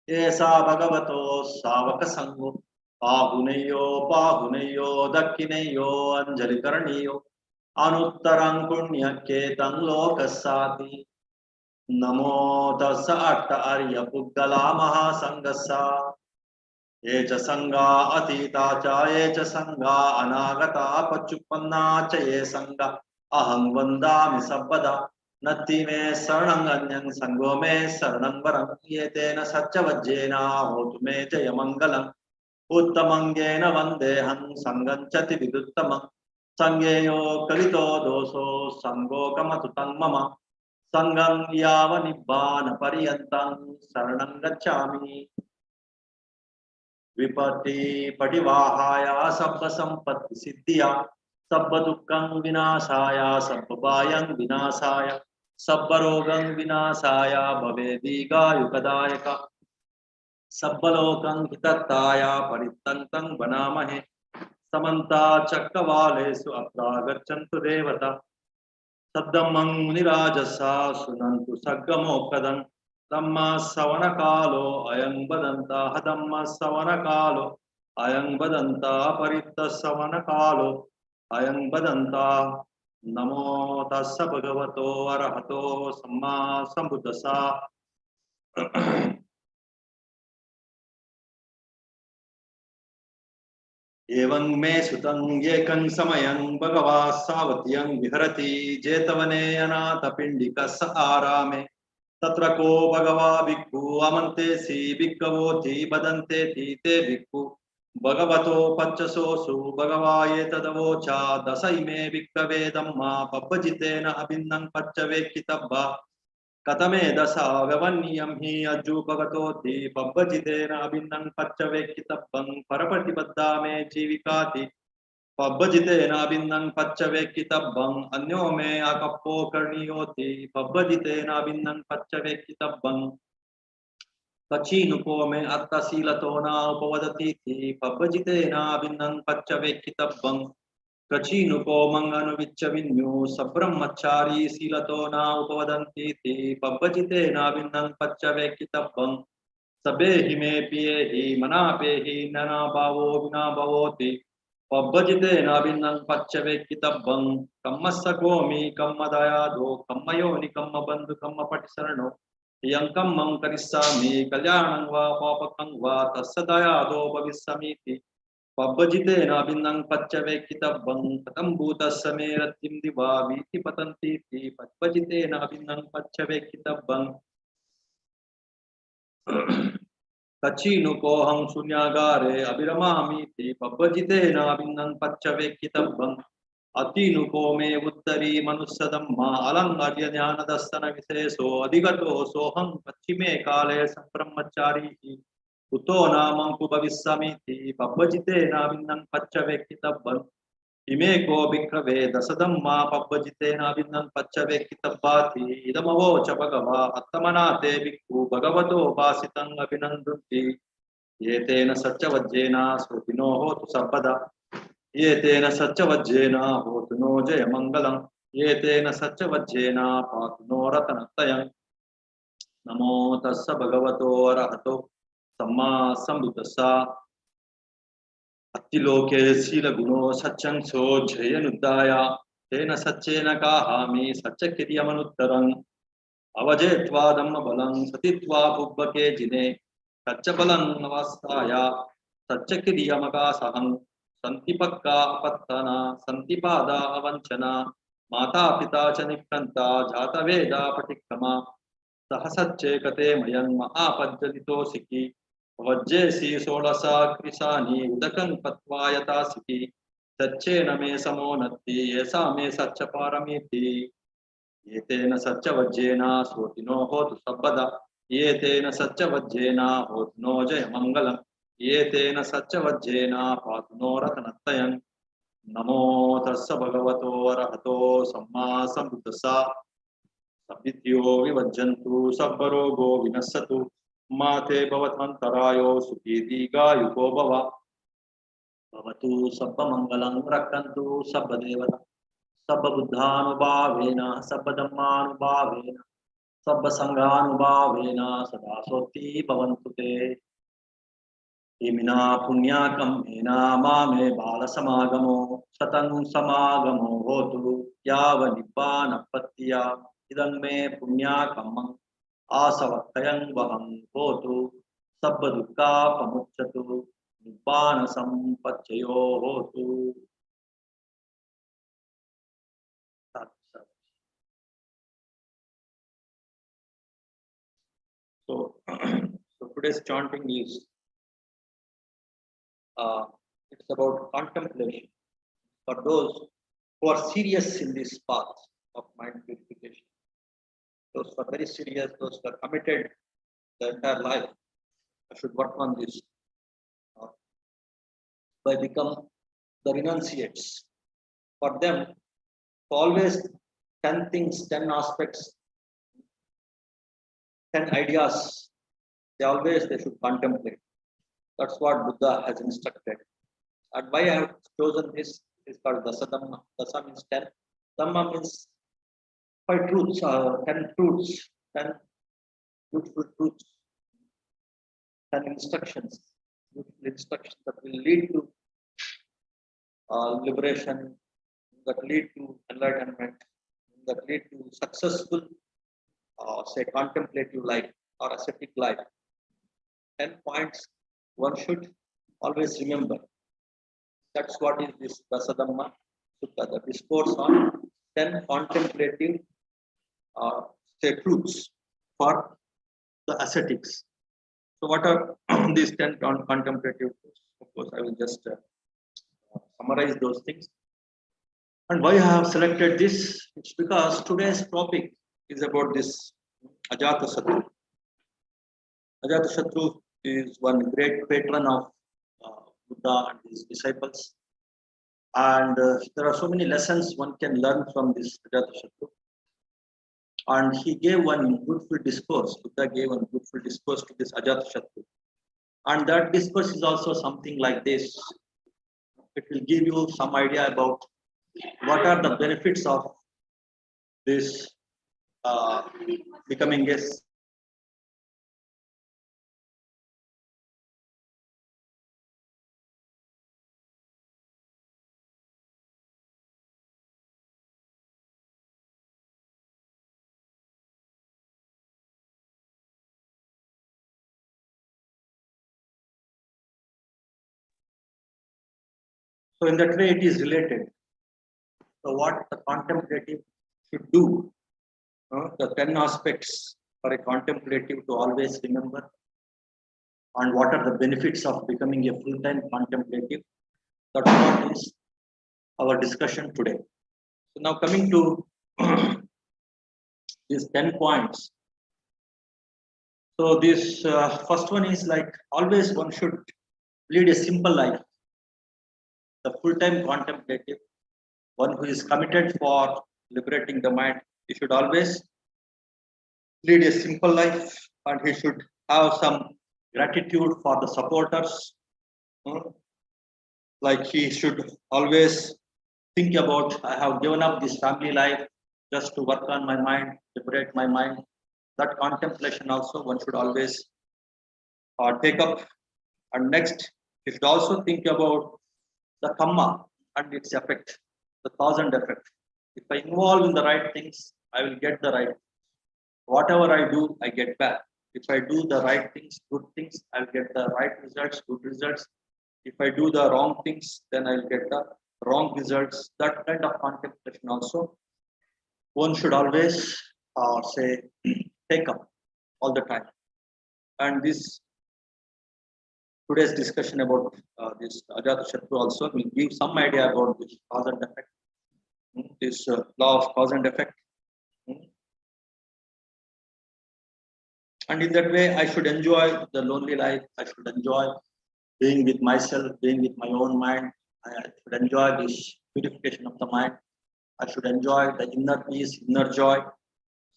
ऐसा भगवतो सावक संगो पाहुनयो दक्षिणयो अंजलि करणीयो अनुत्तरं पुण्यकेतं लोकसाति नमो तस्स अट्ट आर्य पुद्गला महासंगसा ये च संगा अतीता च ये च संगा अनागता पच्युपन्ना च ये संगा अहं वन्दामि सर्वदा नत्ति मे शरणं अन्यं संगो मे शरणं वरं ये तेन सच्चवज्जेन होतु मे जयमङ्गलम् उत्तमङ्गेन वन्देऽहं संगं च विदुत्तमं संगेयो कलितो दोषो संगो कमतु तं मम संगं यावनिब्बानपर्यन्तं शरणं गच्छामि विपत्ति पटिवाहाय सर्व संपत्ति सिद्धिया सर्व दुःखं विनाशाय सर्व भयं विनाशाय सर्व रोगं विनाशाय भवेदीगायुकदायक सर्वलोकं हितत्ताय परित्तन्तं वनामहे समन्ता चक्रवालेषु अत्रा गच्छन्तु देवता सद्दम्मं मुनिराजसा शृण्वन्तु सद्गमोक्तदं धम्म श्रवण कालो अयं बदन्ता धम्म श्रवण कालो अयं बदन्ता परित्त श्रवण कालो अयं बदन्ता नमो तस्स भगवतो अरहतो सम्मा सम्बुद्धस्सा एवं मे सुतं एकं समयं भगवा सावत्यं विहरति जेतवने अनाथपिण्डिकस्य आरामे तत्र को भगवा भिक्खु अमन्तेसि भिक्खवोति वदन्तेति ते भिक्खु भगवतो पच्चसोऽसु भगवा एतदवोचा दश इमे भिक्खवे धम्मा पब्बजितेन अभिन्नं पच्चवेक्कितब्बा कथमे दशा व्यवन्नियं हि अज्जूपगतोति पब्बजितेन अभिन्नं पच्चवेक्कितब्बं परपटिबद्धा मे जीविकाति पब्बजितेन अभिन्नं पच्चवेक्कितब्बं अन्यो मे अकप्पो करणीयोति पब्बजितेन अभिन्नं पच्चवेक्कितब्बं कचीनुको मे अर्थशीलतो न उपवदतीति पब्बजितेन अभिन्नं पच्चवेक्कितब्बं कचीनुको मंगनुविच्च विन्यो सब्रह्मचारी शीलतो न उपवदन्तीति पब्बजितेन अभिन्नं पच्चवेक्कितब्बं सबे हि मे पिये हि मनापे हि नना भावो विना भवोति पब्बजितेन अभिन्नं पच्चवेक्कितब्बं कम्मस्स गोमि कम्म दयादो कम्मयोनि कम्म बन्धु कम्म पटिशरणो यं कम्मं करिष्यामि कल्याणं वा पापकं वा तस्य दयादो भविष्यामीति पब्बजितेन अभिन्नं पच्चवेक्कितब्बं कथं भूतस्य मे रतिं दिवा वीति पतन्तीति पब्बजितेन अभिन्नं पच्चवेक्कितब्बं कचीनुकोऽहं शून्यागारे अभिरमामीति पब्बजितेन अभिन्नं पच्चवेक्कितब्बं अतिनुको मे उत्तरी मनुष्यधम्मा अलङ्कार्य ज्ञानदर्शन विशेषो अधिगतो सोऽहं पश्चिमे काले सम्ब्रह्मचारी कुतो नामंकु भविष्यामीति पब्बजितेन अभिन्नं पच्चवेक्कितब्बं इमे को भिक्खवे दशधम्मा पब्बजितेन अभिन्नं पच्चवेक्कितब्बाति इदमवोच भगवा अत्तमनाते भिक्खु भगवतो भासितं अभिनन्दन्ति एतेन सच्चवज्जेन श्रुतिनो होतु सर्वदा एतेन सच्चवज्जेन होतु नो जयमङ्गलम् एतेन सच्चवज्जेन पातु नो रत्नत्रयम् नमो तस्स भगवतो अरहतो सम्मा सम्बुद्धस्सा अत्तिलोके शीलगुणो सच्चंसो जयनुद्धाय तेन सच्चेन काहामि सच्चकिर्यमनुत्तरम् अवजेत्वा धम्मबलं सतित्वा पुब्बके जिने सच्चबलं नवस्ताय सच्चकिर्यमकासहं सन्तिपक्का अपत्तना सन्तिपादा अवञ्चना माता पिता च निक्रान्ता जातवेदा पटिक्रमा सहसच्चे कते मयं महापज्जलितोऽसिकि वज्जेसी षोडशा कृशानि उदकं पत्वा यथासिकि सच्चेन मे समो नत्ति येषा मे सच्चपारमीति एतेन सच्चवज्जेन श्रोतिनो होतु सर्वदा एतेन सच्चवज्जेन होतु नो जयमङ्गलम् एतेन सच्चवज्जेन पातु नो रत्नत्रयम् नमो तस्स भगवतो अरहतो सम्मा सम्बुद्धस्सा सद्विद्यो विवज्जन्तु सर्वरोगो विनश्यतु माते भवत्वन्तरायो सुखी दीर्घायुको भवतु सर्वमङ्गलं रक्षन्तु सर्वदेवता सर्वबुद्धानुभावेन सर्वधर्मानुभावेन Sabba Sanghanubhavena Sadasoti Bhavantute Imina Punyakam Ena Mame Bala Samagamo Satan Samagamo Hotu Yava Nibbana Pattiya Idang Me Punyakam Asavattayang Vaham Hotu Sabba Dukka Pamuchatu Nibbana Sampacchayo Hotu. So, so today's chanting is it's about contemplation for those who are serious in this path of mind purification. Those who are very serious, those who are committed the entire life, I should work on this uh, by become the renunciates. For them, always 10 things, 10 aspects, 10 ideas, they should contemplate. That's what Buddha has instructed. And why I have chosen this is called Dasadhamma. Dasa means 10. Dhamma means 5 truths, 10 truths, 10 beautiful truths, 10 instructions, beautiful instructions that will lead to liberation, that lead to enlightenment, that lead to successful, say, contemplative life or ascetic life. 10 points one should always remember. That's what is this Dasadhamma Sutta, the discourse on 10 contemplative say truths for the ascetics. So, what are these 10 contemplative truths? Of course, I will just summarize those things. And why I have selected this? It's because today's topic is about this Ajatashatru. Ajatashatru is one great patron of Buddha and his disciples. And there are so many lessons one can learn from this Ajatashatru. And he gave one beautiful discourse. Buddha gave one beautiful discourse to this Ajatashatru. And that discourse is also something like this. It will give you some idea about what are the benefits of this becoming a. So in that way, it is related. So what the contemplative should do, the 10 aspects for a contemplative to always remember, and what are the benefits of becoming a full-time contemplative. That's what is our discussion today. So now coming to these 10 points. So this first one is like always one should lead a simple life. The full-time contemplative, one who is committed for liberating the mind, he should always lead a simple life, and he should have some gratitude for the supporters. Like he should always think about, I have given up this family life just to work on my mind, liberate my mind. That contemplation also one should always take up. And next, you should also think about the karma and its effect, the cause and effect. If I involve in the right things, I will get the right. Whatever I do, I get back. If I do the right things, good things, I'll get the right results, good results. If I do the wrong things, then I'll get the wrong results. That kind of contemplation also one should always say take up all the time. And this today's discussion about this Ajatashatru also will give some idea about this cause and effect, this law of cause and effect. And in that way, I should enjoy the lonely life. I should enjoy being with myself, being with my own mind. I should enjoy this purification of the mind. I should enjoy the inner peace, inner joy.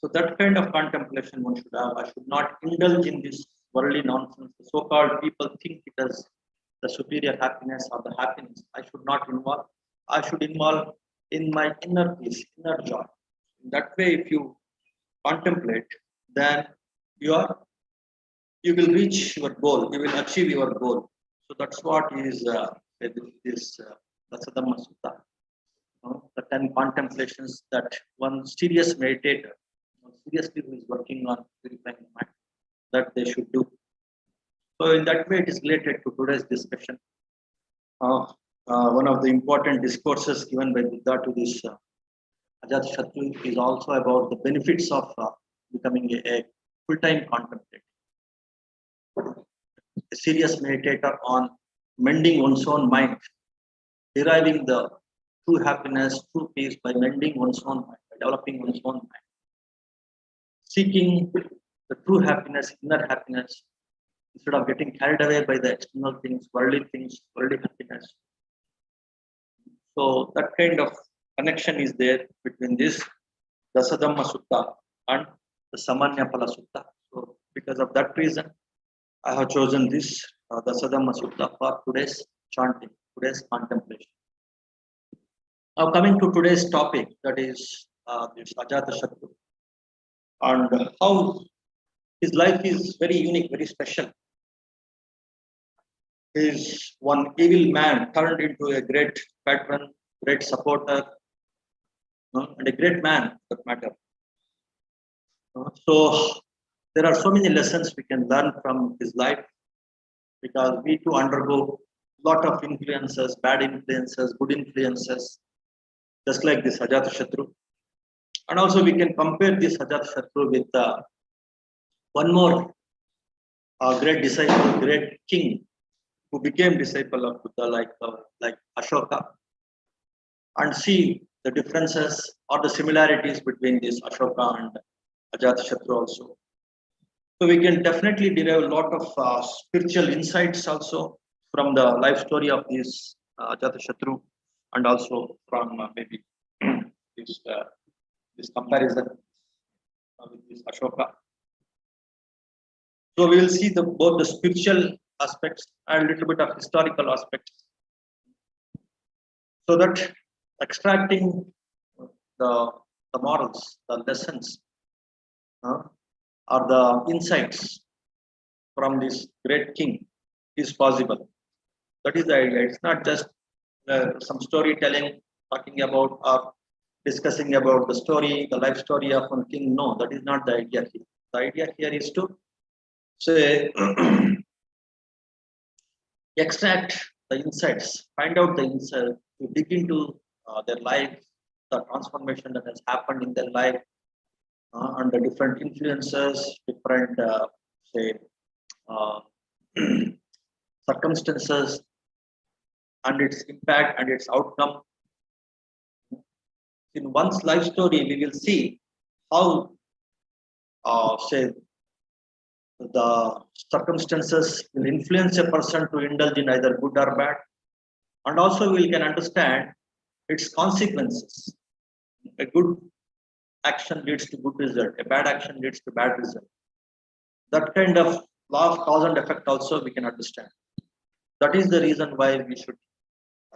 So that kind of contemplation one should have. I should not indulge in this worldly nonsense. The so-called people think it as the superior happiness or the happiness. I should not involve. I should involve in my inner peace, inner joy. In that way, if you contemplate, then you are you will reach your goal, you will achieve your goal. So that's what is this Dasadhamma Sutta. The 10 contemplations that one serious meditator, seriously who is working on purifying mind, that they should do. So in that way, it is related to today's discussion. One of the important discourses given by Buddha to this Ajatashatru is also about the benefits of becoming a full-time contemplator, a serious meditator on mending one's own mind, deriving the true happiness, true peace by mending one's own mind, by developing one's own mind, seeking the true happiness, inner happiness, instead of getting carried away by the external things, worldly happiness. So that kind of connection is there between this Dasadhamma Sutta and the Samanya Phala Sutta. So because of that reason, I have chosen this Dasadhamma Sutta for today's chanting, today's contemplation. Now coming to today's topic, that is this Ajatashatru, and how his life is very unique, very special. He is one evil man turned into a great patron, great supporter, and a great man for that matter. So there are so many lessons we can learn from his life, because we too undergo a lot of influences, bad influences, good influences, just like this Ajatashatru. And also we can compare this Ajatashatru with one more great disciple, great king who became disciple of Buddha, like Ashoka, and see the differences or the similarities between this Ashoka and Ajatashatru also. So we can definitely derive a lot of spiritual insights also from the life story of this Ajatashatru, and also from maybe this comparison with this Ashoka. So we will see both the spiritual aspects and a little bit of historical aspects, so that extracting the morals, the lessons, or the insights from this great king is possible. That is the idea. It's not just some storytelling, talking about or discussing about the story, the life story of one king. No, that is not the idea here. The idea here is to say extract the insights, find out the insight, to dig into their life, the transformation that has happened in their life, and the different influences, different say uh, circumstances, and its impact and its outcome. In one's life story, we will see how say the circumstances will influence a person to indulge in either good or bad, and also we can understand its consequences. A good action leads to good result, a bad action leads to bad result. That kind of law of cause and effect also we can understand. That is the reason why we should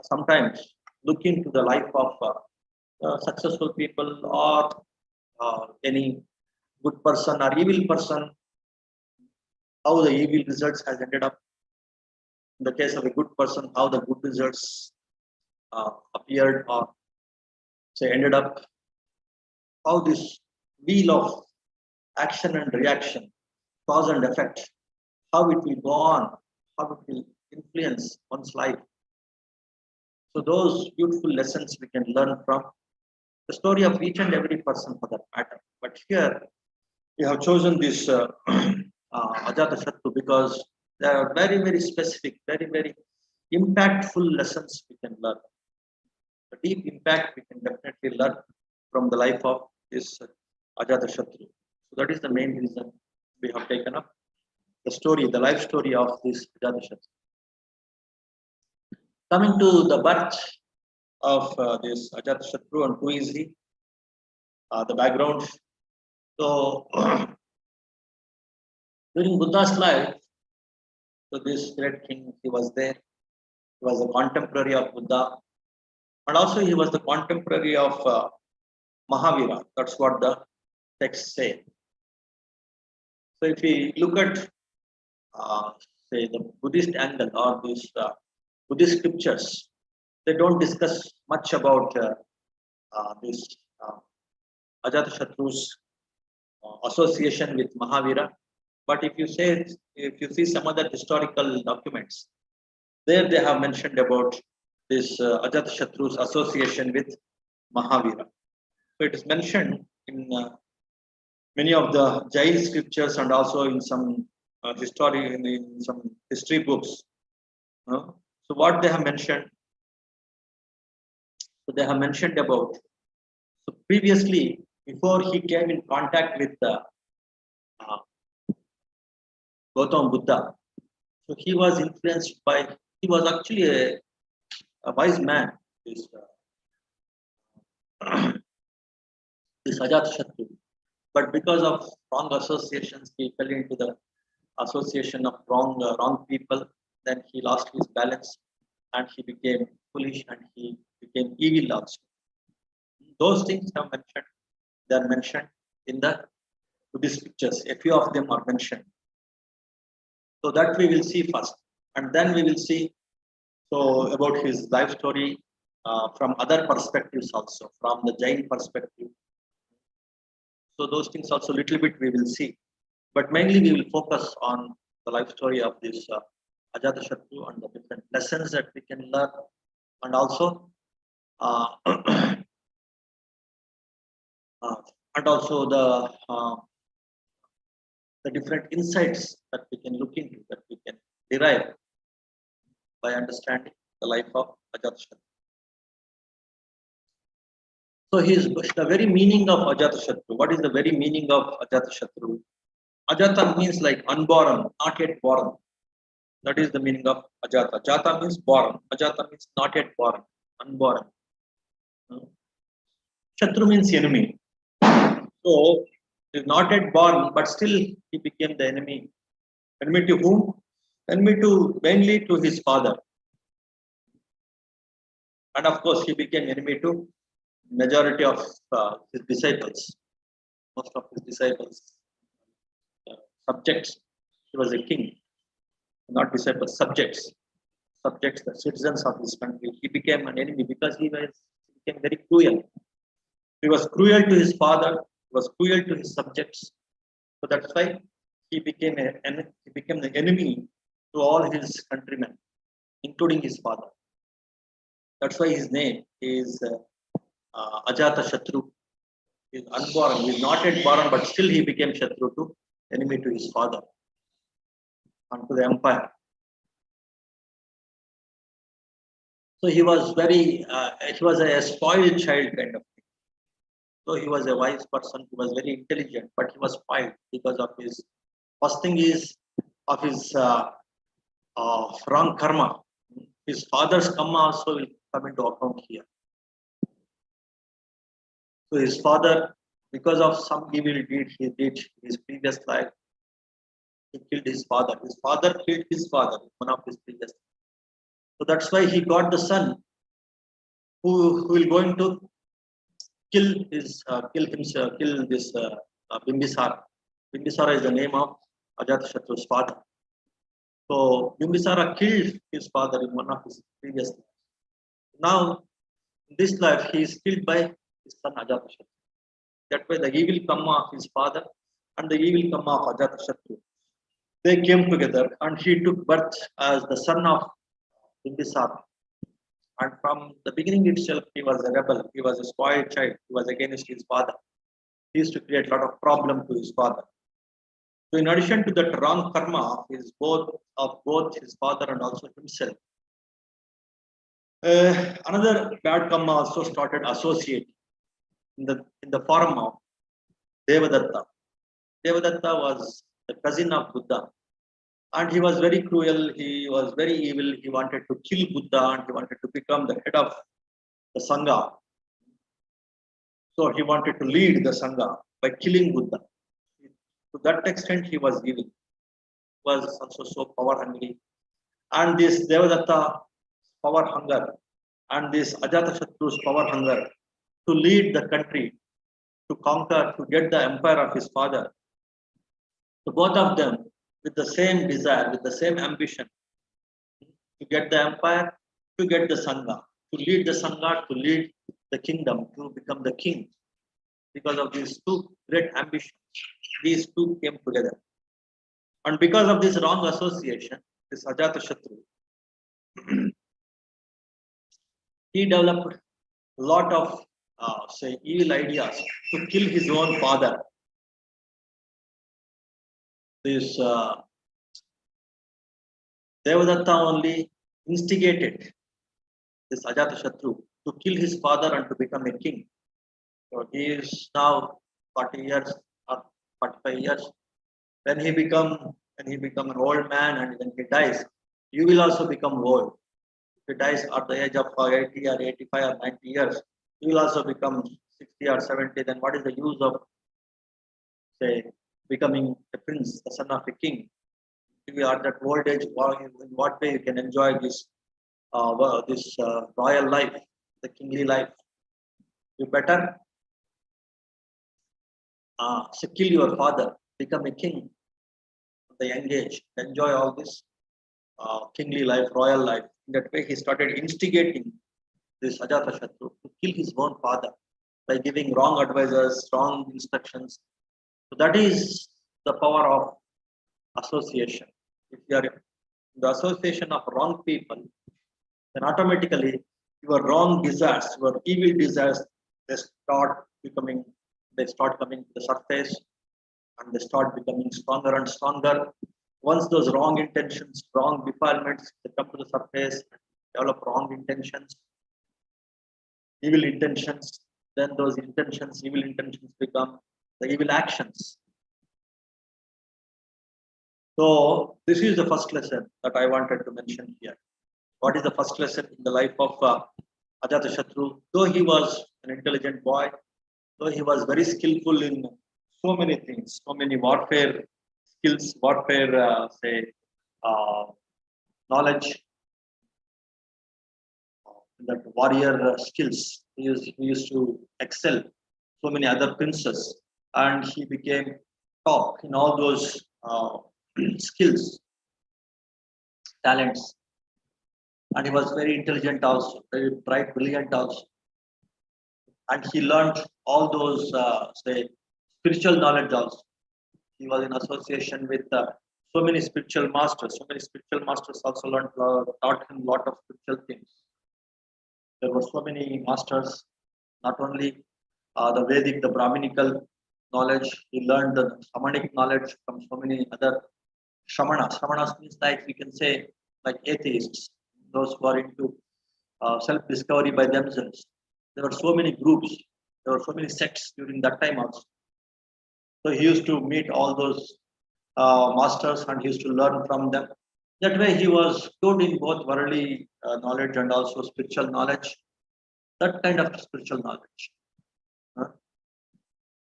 sometimes look into the life of successful people, or any good person or evil person, how the evil results has ended up. In the case of a good person, how the good results appeared or say ended up, how this wheel of action and reaction, cause and effect, how it will go on, how it will influence one's life. So those beautiful lessons we can learn from the story of each and every person for that matter. But here we have chosen this Ajatashatru because there are very, very specific, very, very impactful lessons we can learn. The deep impact we can definitely learn from the life of this Ajatashatru. So that is the main reason we have taken up the story, the life story of this Ajatashatru. Coming to the birth of this Ajatashatru and who is he, the background. So during Buddha's life, so this great king, he was there. He was a contemporary of Buddha, and also he was the contemporary of Mahavira. That's what the texts say. So if we look at say the Buddhist angle or these Buddhist scriptures, they don't discuss much about this uh, Ajatashatru's association with Mahavira. But if you see some other historical documents, there they have mentioned about this Ajatashatru's association with Mahavira. So it is mentioned in many of the Jain scriptures and also in some in some history books. So what they have mentioned, so they have mentioned about, so previously before he came in contact with uh, Gautam Buddha, so he was influenced by, he was actually a wise man, this this Ajatashatru. But because of wrong associations, he fell into the association of wrong people. Then he lost his balance, and he became foolish, and he became evil also. Those things are mentioned. They are mentioned in the Buddhist scriptures. A few of them are mentioned. So that we will see first, and then we will see so about his life story from other perspectives also, from the Jain perspective. So those things also little bit we will see, but mainly we will focus on the life story of this Ajatashatru and the different lessons that we can learn, and also uh, and also the different insights that we can look into, that we can derive by understanding the life of Ajatashatru. So the very meaning of Ajatashatru. What is the very meaning of Ajatashatru? Ajata means like unborn, not yet born. That is the meaning of Ajata. Jata means born. Ajata means not yet born, unborn. Shatru means enemy. So he is not yet born, but still he became the enemy. Enemy to whom? Enemy to mainly to his father. And of course, he became enemy to majority of his disciples. Most of his disciples, subjects. He was a king, not disciples, subjects. Subjects, the citizens of this country. He became an enemy because he became very cruel. He was cruel to his father. He was cruel to his subjects. So that's why he became he became the enemy to all his countrymen, including his father. That's why his name is Ajatashatru. He is unborn. He is not yet born, but still he became Shatru to enemy to his father and to the empire. So he was he was a spoiled child kind of thing. So he was a wise person. He was very intelligent, but he was spoiled because of his. First thing is of his wrong karma. His father's karma also will come into account here. So his father, because of some evil deed he did in his previous life, he killed his father. His father killed his father in one of his previous. So that's why he got the son who will going to kill this Bimbisara. Bimbisara is the name of Ajatashatru's father. So Bimbisara killed his father in one of his previous lives. Now, in this life, he is killed by his son Ajatashatru. That way, the evil karma of his father and the evil karma of Ajatashatru, they came together, and he took birth as the son of Bimbisara. And from the beginning itself, he was a rebel. He was a spoiled child. He was against his father. He used to create a lot of problem to his father. So, in addition to that wrong karma of both his father and also himself, another bad karma also started associating in the form of Devadatta. Devadatta was the cousin of Buddha, and he was very cruel. He was very evil. He wanted to kill Buddha, and he wanted to become the head of the Sangha. So he wanted to lead the Sangha by killing Buddha. To that extent, he was evil. He was also so power hungry. And this Devadatta power hunger and this Ajatashatru's power hunger to lead the country, to conquer, to get the empire of his father. So both of them with the same desire, with the same ambition to get the empire, to get the Sangha, to lead the kingdom, to become the king. Because of these two great ambitions, these two came together. And because of this wrong association, this Ajatashatru, he developed a lot of say evil ideas to kill his own father. This Devadatta only instigated this Ajatashatru to kill his father and to become a king. So he is now 40 years or 45 years. When he become an old man and when he dies, you will also become old. If he dies at the age of 80 or 85 or 90 years, you will also become 60 or 70. Then what is the use of say becoming a prince, the son of a king? If you are at that old age, in what way you can enjoy this royal life, the kingly life? You better so kill your father, become a king at the young age, enjoy all this kingly life, royal life. In that way, he started instigating this Ajatashatru to kill his own father by giving wrong advices, wrong instructions. So that is the power of association. If you are in the association of wrong people, then automatically your wrong desires, your evil desires, they start becoming, they start coming to the surface and they start becoming stronger and stronger. Once those wrong intentions, wrong defilements, they come to the surface and develop wrong intentions, evil intentions, then those intentions, evil intentions become the evil actions. So this is the first lesson that I wanted to mention here. What is the first lesson in the life of Ajatashatru? Though he was an intelligent boy, though he was very skillful in so many things, so many warfare skills, warfare, uh, knowledge, that warrior skills. He used to excel so many other princes, and he became top in all those skills, talents. And he was very intelligent also, very bright, brilliant also. And he learned all those, say, spiritual knowledge also. He was in association with so many spiritual masters. So many spiritual masters also taught him a lot of spiritual things. There were so many masters, not only the Vedic, the Brahminical knowledge, he learned the shamanic knowledge from so many other shamanas. Shamanas means like we can say like atheists, those who are into self-discovery by themselves. There were so many groups, there were so many sects during that time also. So he used to meet all those masters and he used to learn from them. That way he was good in both worldly knowledge and also spiritual knowledge. That kind of spiritual knowledge.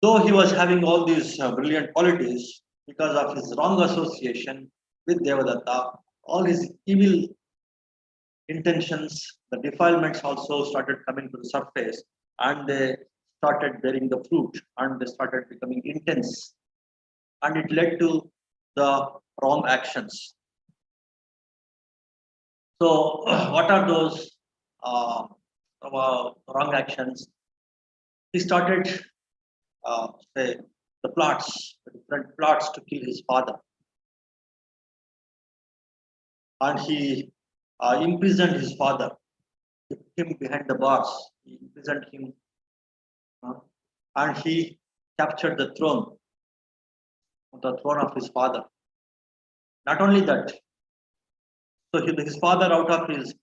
Though he was having all these brilliant qualities, because of his wrong association with Devadatta, all his evil intentions, the defilements also started coming to the surface and they started bearing the fruit and they started becoming intense. And it led to the wrong actions. So, what are those uh, wrong actions? He started, say, the different plots to kill his father, and he imprisoned his father. He put him behind the bars. He imprisoned him, uh, and he captured the throne of his father. Not only that, so his father, out of his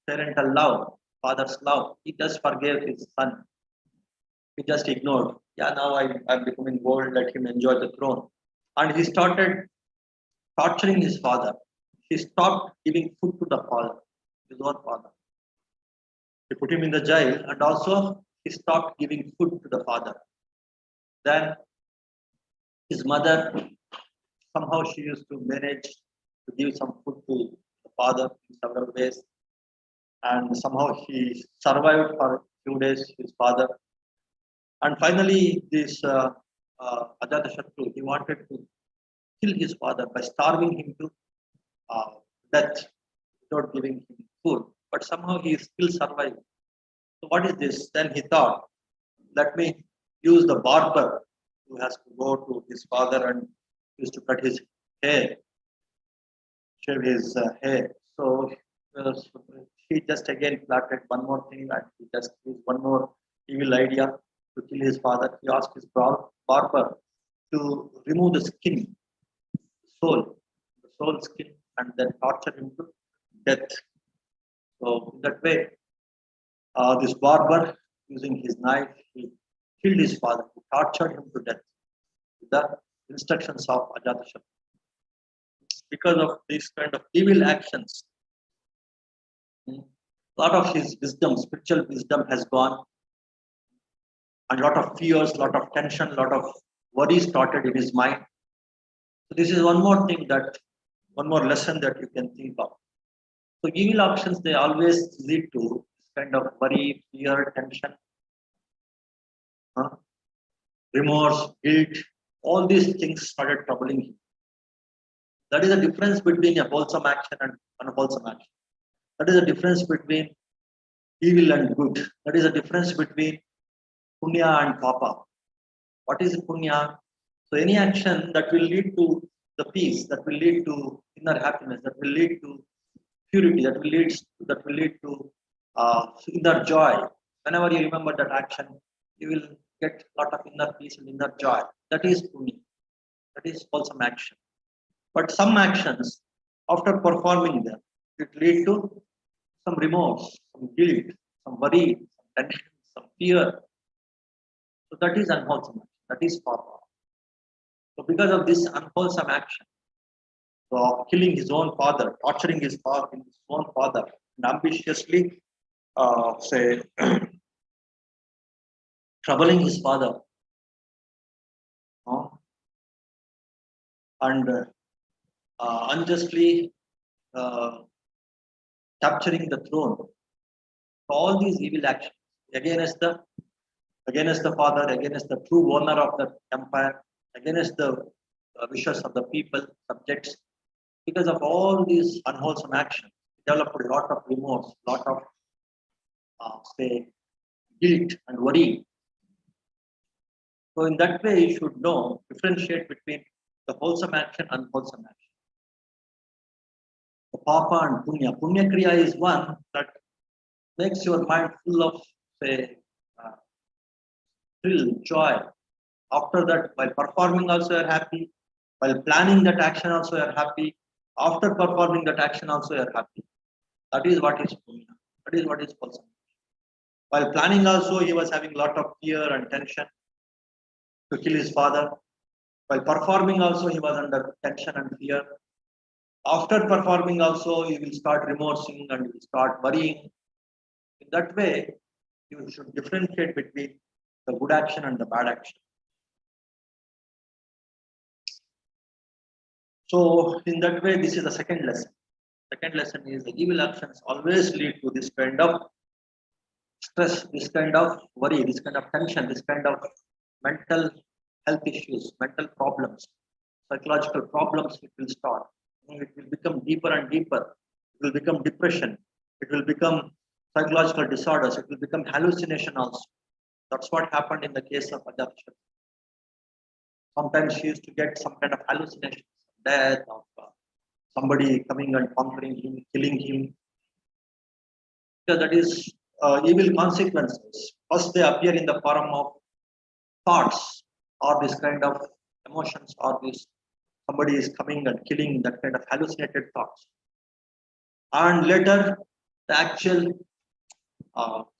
parental love, father's love, he just forgave his son. He just ignored. Yeah, now I'm becoming old, let him enjoy the throne. And he started torturing his father. He stopped giving food to the father, his own father. He put him in the jail and also he stopped giving food to the father. Then his mother, somehow she used to manage to give some food to the father in several ways. And somehow he survived for a few days, his father. And finally, this Ajatashatru, he wanted to kill his father by starving him to uh, death without giving him food. But somehow he is still surviving. So what is this? Then he thought, let me use the barber who has to go to his father and used to cut his hair, shave his hair. So he just again plotted one more thing and he just used one more evil idea to kill his father. He asked his barber to remove the skin, the soul skin, and then torture him to death. So in that way, this barber, using his knife, he killed his father. He tortured him to death with the instructions of Ajatashatru. Because of these kind of evil actions, a lot of his wisdom, spiritual wisdom, has gone, and a lot of fears, lot of tension, lot of worries started in his mind. So this is one more thing that, one more lesson that you can think of. So evil actions, they always lead to this kind of worry, fear, tension, huh? Remorse, guilt. All these things started troubling him. That is the difference between a wholesome action and unwholesome action. That is the difference between evil and good. That is the difference between punya and papa. What is punya? So any action that will lead to the peace, that will lead to inner happiness, that will lead to purity, that will lead to inner joy. Whenever you remember that action, you will get a lot of inner peace and inner joy. That is punya. That is wholesome action. But some actions, after performing them, it lead to some remorse, some guilt, some worry, some tension, some fear. So that is unwholesome action. That is papa. So because of this unwholesome action, so killing his own father, torturing his own father, and ambitiously say troubling his father, uh, and unjustly uh, capturing the throne. All these evil actions against the father, against the true owner of the empire, against the wishes of the people, subjects. Because of all these unwholesome actions, he developed a lot of remorse, lot of say guilt and worry. So in that way, you should know differentiate between the wholesome action and unwholesome action. The papa and punya. Punya kriya is one that makes your mind full of say thrill, joy. After that, while performing also you're happy. While planning that action also you're happy. After performing that action also you're happy. That is what is punya. That is what is wholesome. While planning also he was having a lot of fear and tension to kill his father. While performing also he was under tension and fear. After performing also he will start remorsing and will start worrying. In that way, you should differentiate between the good action and the bad action. So in that way, this is the second lesson. Second lesson is the evil actions always lead to this kind of stress, this kind of worry, this kind of tension, this kind of mental health issues, mental problems, psychological problems. It will start. It will become deeper and deeper. It will become depression. It will become psychological disorders. It will become hallucination also. That's what happened in the case of Ajatashatru. Sometimes she used to get some kind of hallucination, death of somebody coming and conquering him, killing him. Because that is evil consequences. First, they appear in the form of thoughts or this kind of emotions, or this somebody is coming and killing, that kind of hallucinated thoughts. And later, the actual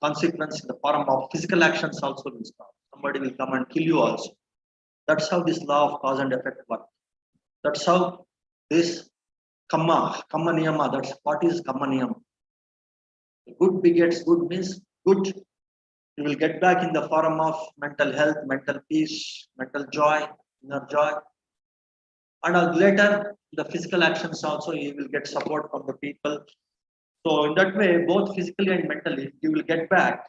consequence in the form of physical actions also will start. Somebody will come and kill you also. That's how this law of cause and effect works. That's how this kamma niyama, that's what is kamma niyama. Good begets good means good. You will get back in the form of mental health, mental peace, mental joy, inner joy. And later, the physical actions also, you will get support from the people. So in that way, both physically and mentally, you will get back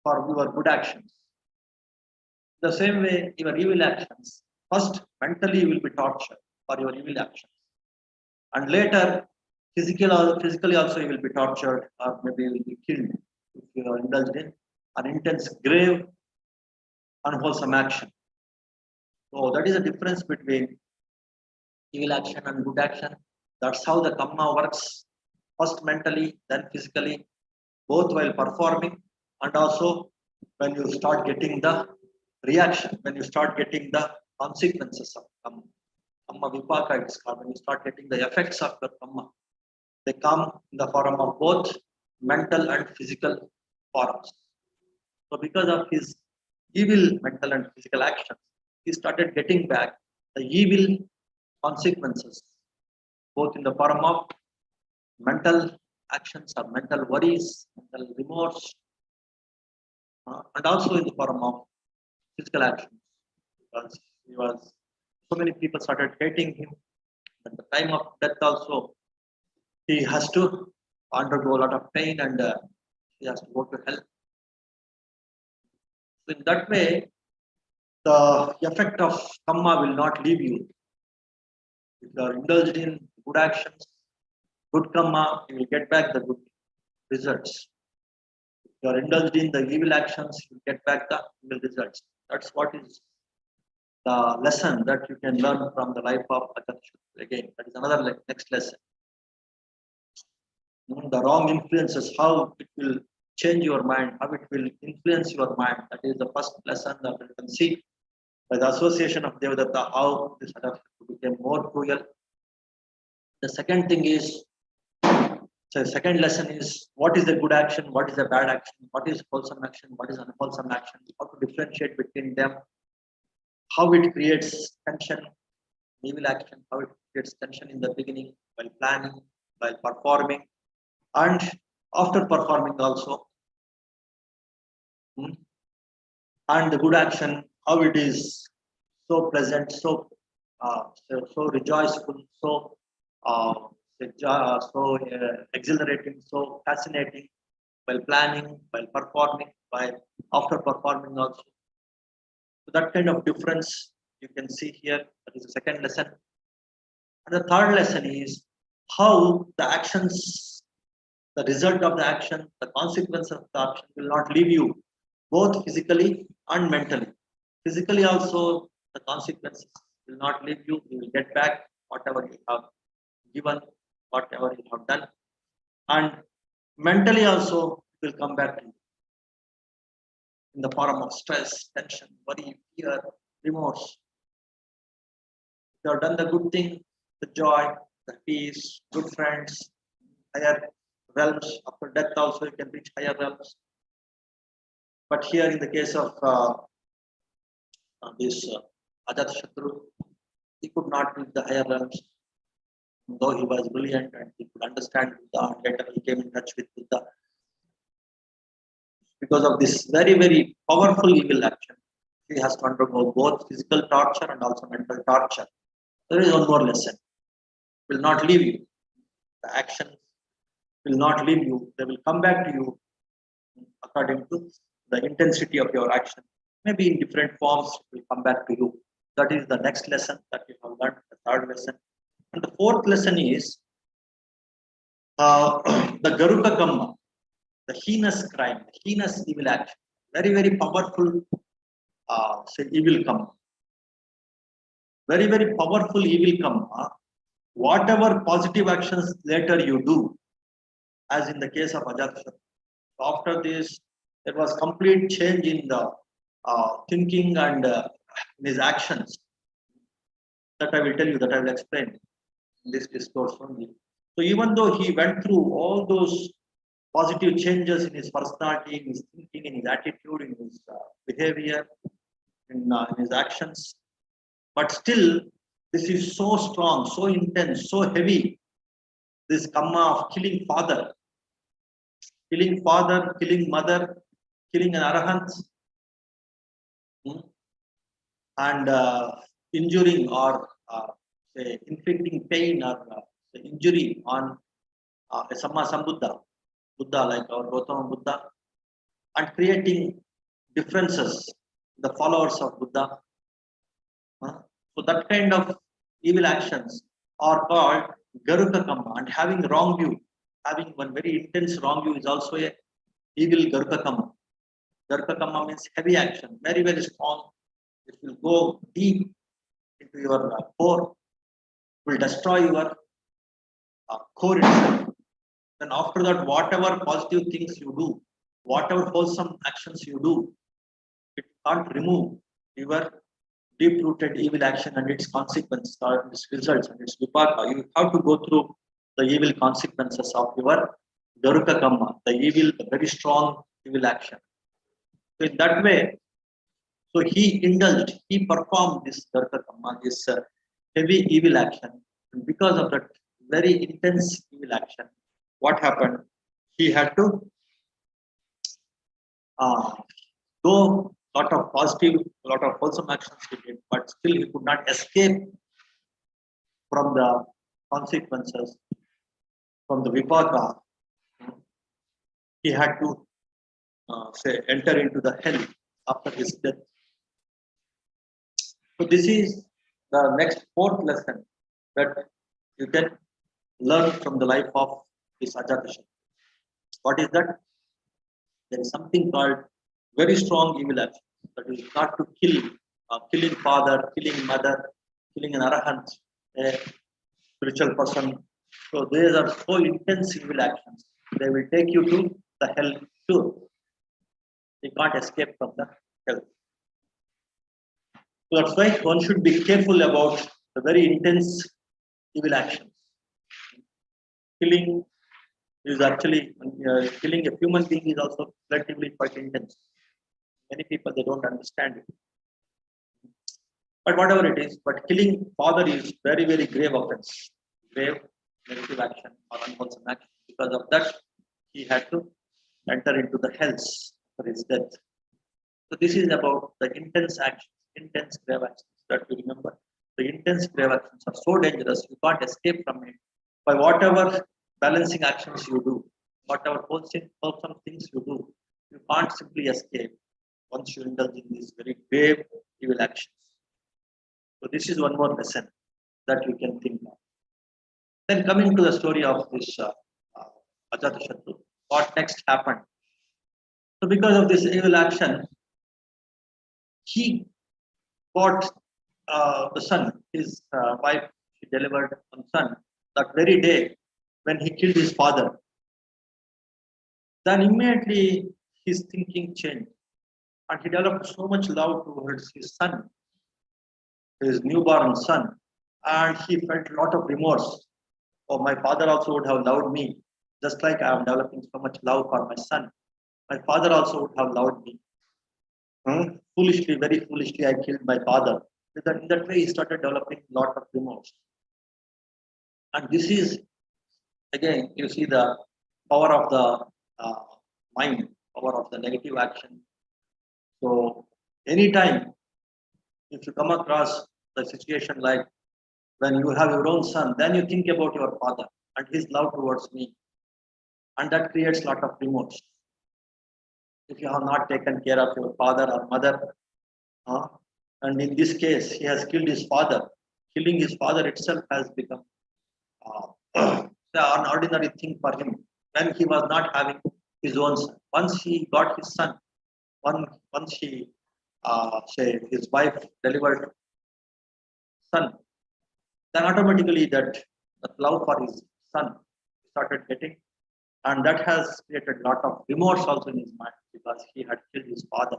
for your good actions. The same way, your evil actions, first mentally you will be tortured. for your evil actions. And later, physically also you will be tortured, or maybe you will be killed if you are indulged in an intense, grave, unwholesome action. So that is the difference between evil action and good action. That's how the karma works. First mentally, then physically, both while performing, and also when you start getting the reaction, when you start getting the consequences of karma. Karma vipaka it is called. When you start getting the effects of your karma, they come in the form of both mental and physical forms. So because of his evil mental and physical actions, he started getting back the evil consequences, both in the form of mental actions or mental worries, mental remorse, and also in the form of physical actions. Because he was, so many people started hating him. At the time of death, also, he has to undergo a lot of pain and he has to go to hell. So, in that way, the effect of karma will not leave you. If you are indulged in good actions, good karma, you will get back the good results. If you are indulged in the evil actions, you will get back the evil results. That's what is the lesson that you can learn from the life of Ajatashatru. Again, that is another next lesson. The wrong influences, how it will change your mind, how it will influence your mind. That is the first lesson that you can see by the association of Devadatta, how this Ajatashatru became more cruel. The second thing is, so the second lesson is what is the good action, what is the bad action, what is wholesome action, what is unwholesome action, how to differentiate between them, how it creates tension, evil action, how it creates tension in the beginning, while planning, while performing, and after performing also. And the good action, how it is so pleasant, so rejoiceful, so exhilarating, so fascinating, while planning, while performing, while after performing also. So that kind of difference you can see here. That is the second lesson. And the third lesson is how the actions, the result of the action, the consequence of the action will not leave you, both physically and mentally. Physically also, the consequences will not leave you. You will get back whatever you have given, whatever you have done. And mentally also, it will come back to you in the form of stress, tension, worry, fear, remorse. If you have done the good thing, the joy, the peace, good friends, higher realms. After death, also you can reach higher realms. But here, in the case of this Ajatashatru, he could not reach the higher realms, though he was brilliant and he could understand Buddha. And later, he came in touch with Buddha. Because of this very, very powerful evil action, he has to undergo both physical torture and also mental torture. There is one more lesson. Will not leave you. The actions will not leave you. They will come back to you according to the intensity of your action. Maybe in different forms, it will come back to you. That is the next lesson that you have learned, the third lesson. And the fourth lesson is the Garuka Kamma, the heinous crime, the heinous evil action. Very, very powerful evil karma. Very, very powerful evil karma. Whatever positive actions later you do, as in the case of Ajatashatru. After this, there was complete change in the thinking and in his actions. That I will tell you, that I will explain in this discourse only. So even though he went through all those positive changes in his personality, in his thinking, in his attitude, in his behavior, in his actions, but still, this is so strong, so intense, so heavy. This karma of killing father, killing mother, killing an arahant, and injuring or say, inflicting pain or injury on a Samma Sambuddha, Buddha like our Gautama Buddha, and creating differences, the followers of Buddha. So that kind of evil actions are called Garuka Kamma, and having wrong view, having one very intense wrong view is also a evil Garuka Kamma. Garuka Kamma means heavy action, very, very strong. It will go deep into your core, will destroy your core itself. Then after that, whatever positive things you do, whatever wholesome actions you do, it can't remove your deep-rooted evil action and its consequences or its results and its vipaka. You have to go through the evil consequences of your Garuka Kamma, the evil, the very strong evil action. So in that way, so he indulged, he performed this Garuka Kamma, this heavy evil action. And because of that very intense evil action, what happened? He had to uh, though lot of positive, lot of wholesome actions he did, but still he could not escape from the consequences, from the vipaka. He had to say enter into the hell after his death. So this is the next fourth lesson that you can learn from the life of this Ajatashatru. What is that? There is something called very strong evil action. That is not to kill, killing father, killing mother, killing an arahant, a spiritual person. So these are so intense evil actions. They will take you to the hell too. You can't escape from the hell. So that's why one should be careful about the very intense evil actions. Killing is actually killing a human being is also relatively quite intense. Many people they don't understand it. But whatever it is, but killing father is very, very grave offense, grave negative action or unwholesome action. Because of that, he had to enter into the hells for his death. So this is about the intense actions, intense grave actions that we remember. The intense grave actions are so dangerous, you can't escape from it. By whatever balancing actions you do, whatever wholesome things you do, you can't simply escape once you indulge in these very grave evil actions. So this is one more lesson that you can think of. Then coming to the story of this Ajatashatru, what next happened? So because of this evil action, he got the son, his wife, she delivered one son that very day when he killed his father. Then immediately his thinking changed and he developed so much love towards his son, his newborn son, and he felt a lot of remorse. Oh, my father also would have loved me, just like I am developing so much love for my son. My father also would have loved me. Foolishly, very foolishly, I killed my father. In that way, he started developing a lot of remorse. And this is, again, you see the power of the mind, power of the negative action. So, anytime if you come across the situation like when you have your own son, then you think about your father and his love towards me. And that creates a lot of remorse. If you have not taken care of your father or mother, and in this case, he has killed his father. Killing his father itself has become an ordinary thing for him when he was not having his own son. Once he got his son, once he, say, his wife delivered son, then automatically that love for his son started getting, and that has created a lot of remorse also in his mind because he had killed his father,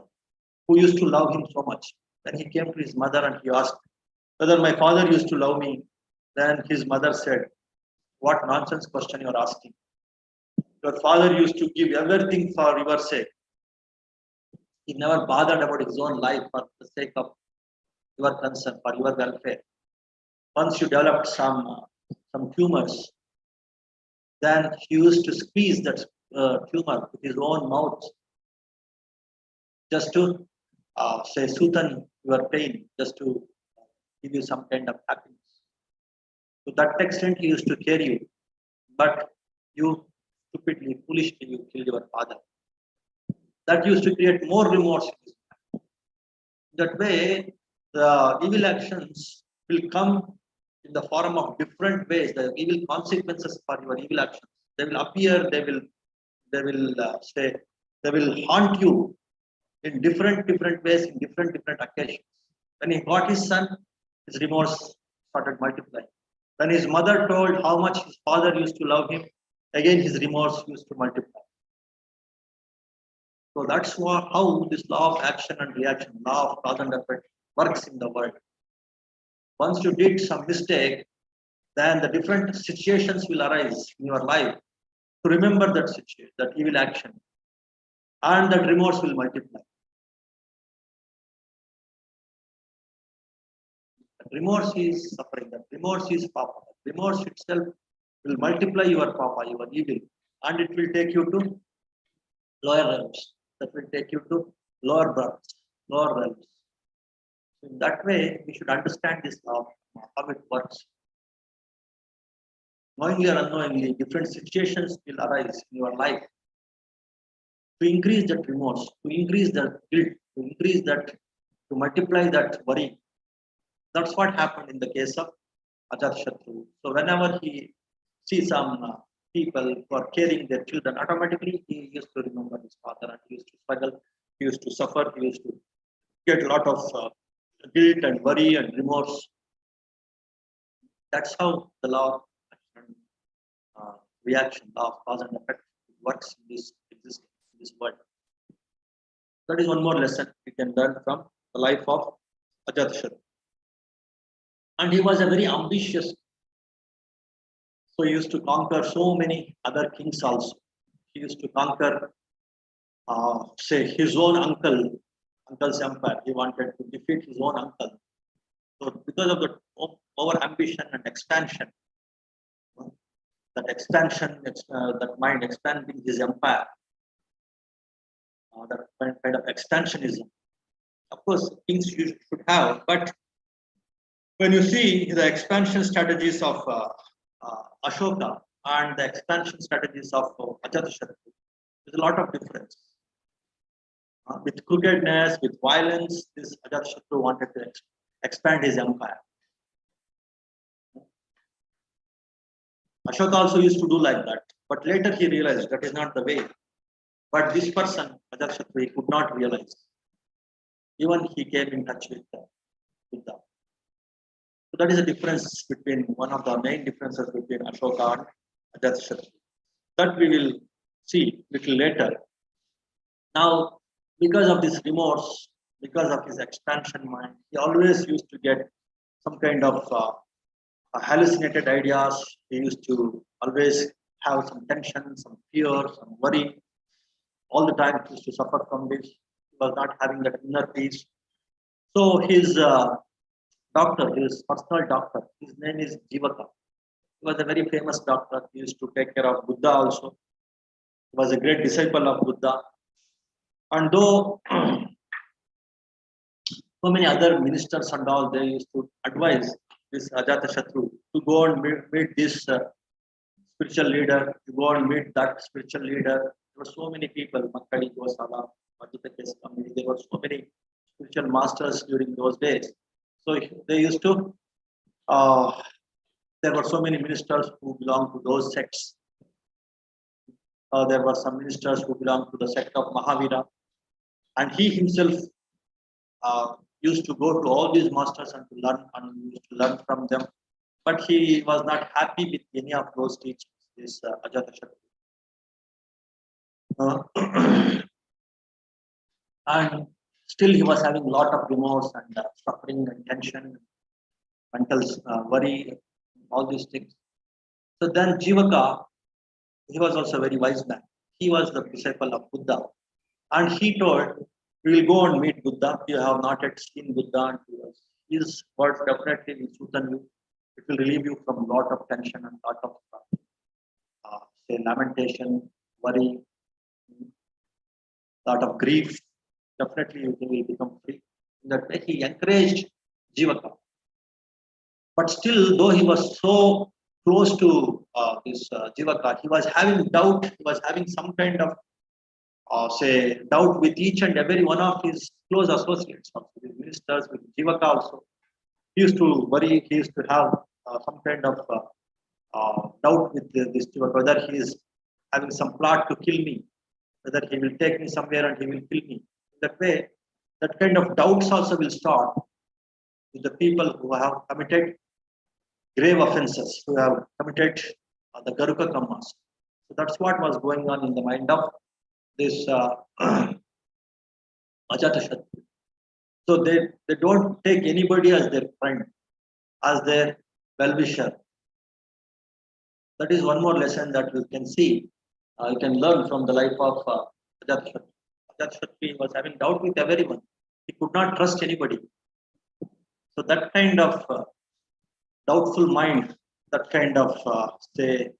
who used to love him so much. Then he came to his mother and he asked whether my father used to love me. Then his mother said, "What nonsense question you are asking? Your father used to give everything for your sake. He never bothered about his own life for the sake of your concern, for your welfare. Once you developed some tumors, then he used to squeeze that tumor with his own mouth just to say soothe your pain, just to give you some kind of happiness. To that extent, he used to care you, but you stupidly, foolishly, you killed your father. That used to create more remorse. That way, the evil actions will come in the form of different ways, the evil consequences for your evil actions. They will appear, they will say, they will haunt you in different ways, in different occasions. When he got his son, his remorse started multiplying. When his mother told how much his father used to love him, again his remorse used to multiply. So that's how this law of action and reaction, law of cause and effect works in the world. Once you did some mistake, then the different situations will arise in your life to remember that situation, that evil action, and that remorse will multiply. That remorse is suffering, that remorse is papa. That remorse itself will multiply your papa, your evil, and it will take you to lower realms. That will take you to lower births, lower realms. In that way, we should understand this law, how it works. Knowingly or unknowingly, different situations will arise in your life to increase that remorse, to increase that guilt, to increase that, to multiply that worry. That's what happened in the case of Ajatashatru. So whenever he sees some people who are caring their children, automatically he used to remember his father and he used to struggle, he used to suffer, he used to get a lot of guilt and worry and remorse. That's how the law of action, reaction, law of cause and effect works in this existence, in this world. That is one more lesson we can learn from the life of Ajatashatru. And he was a very ambitious, so he used to conquer so many other kings also. He used to conquer, say, his own uncle's empire. He wanted to defeat his own uncle. So because of the over ambition and expansion, that expansion, that mind expanding his empire, that kind of expansionism. Of course, kings should have, but when you see the expansion strategies of Ashoka and the expansion strategies of Ajatashatru, there's a lot of difference. With crookedness, with violence, this Ajatashatru wanted to expand his empire. Ashoka also used to do like that, but later he realized that is not the way. But this person, Ajatashatru, he could not realize. Even he came in touch with them. So that is the difference between one of the main differences between Ashoka and Ajatashatru. That we will see little later. Now, because of this remorse, because of his expansion mind, he always used to get some kind of hallucinated ideas. He used to always have some tension, some fear, some worry. All the time he used to suffer from this. He was not having that inner peace. So his doctor, his personal doctor, his name is Jivaka. He was a very famous doctor. He used to take care of Buddha also. He was a great disciple of Buddha. And though so many other ministers and all, they used to advise this Ajatashatru to go and meet this spiritual leader, to go and meet that spiritual leader. There were so many people, Makkadi Gosala, there were so many spiritual masters during those days. So they used to, there were so many ministers who belonged to those sects. There were some ministers who belonged to the sect of Mahavira. And he himself used to go to all these masters and to learn from them. But he was not happy with any of those teachings, this Ajatashatru. And still he was having a lot of remorse and suffering and tension, mental worry, all these things. So then Jivaka, he was also a very wise man. He was the disciple of Buddha. And he told, we will go and meet Buddha. You have not yet seen Buddha. And his words definitely will soothe you. It will relieve you from a lot of tension and a lot of say lamentation, worry, a lot of grief. Definitely you will become free. In that way, he encouraged Jivaka. But still, though he was so close to this Jivaka, he was having doubt. He was having some kind of say doubt with each and every one of his close associates, also with ministers, with Jivaka also. He used to worry, he used to have some kind of doubt with this Jivaka, whether he is having some plot to kill me, whether he will take me somewhere and he will kill me. In that way, that kind of doubts also will start with the people who have committed grave offenses, who have committed the Garuka Kammas. So that's what was going on in the mind of this Ajatashatru. So they don't take anybody as their friend, as their well-wisher. That is one more lesson that you can see, you can learn from the life of Ajatashatru. Ajatashatru was having doubt with everyone. He could not trust anybody. So that kind of doubtful mind, that kind of say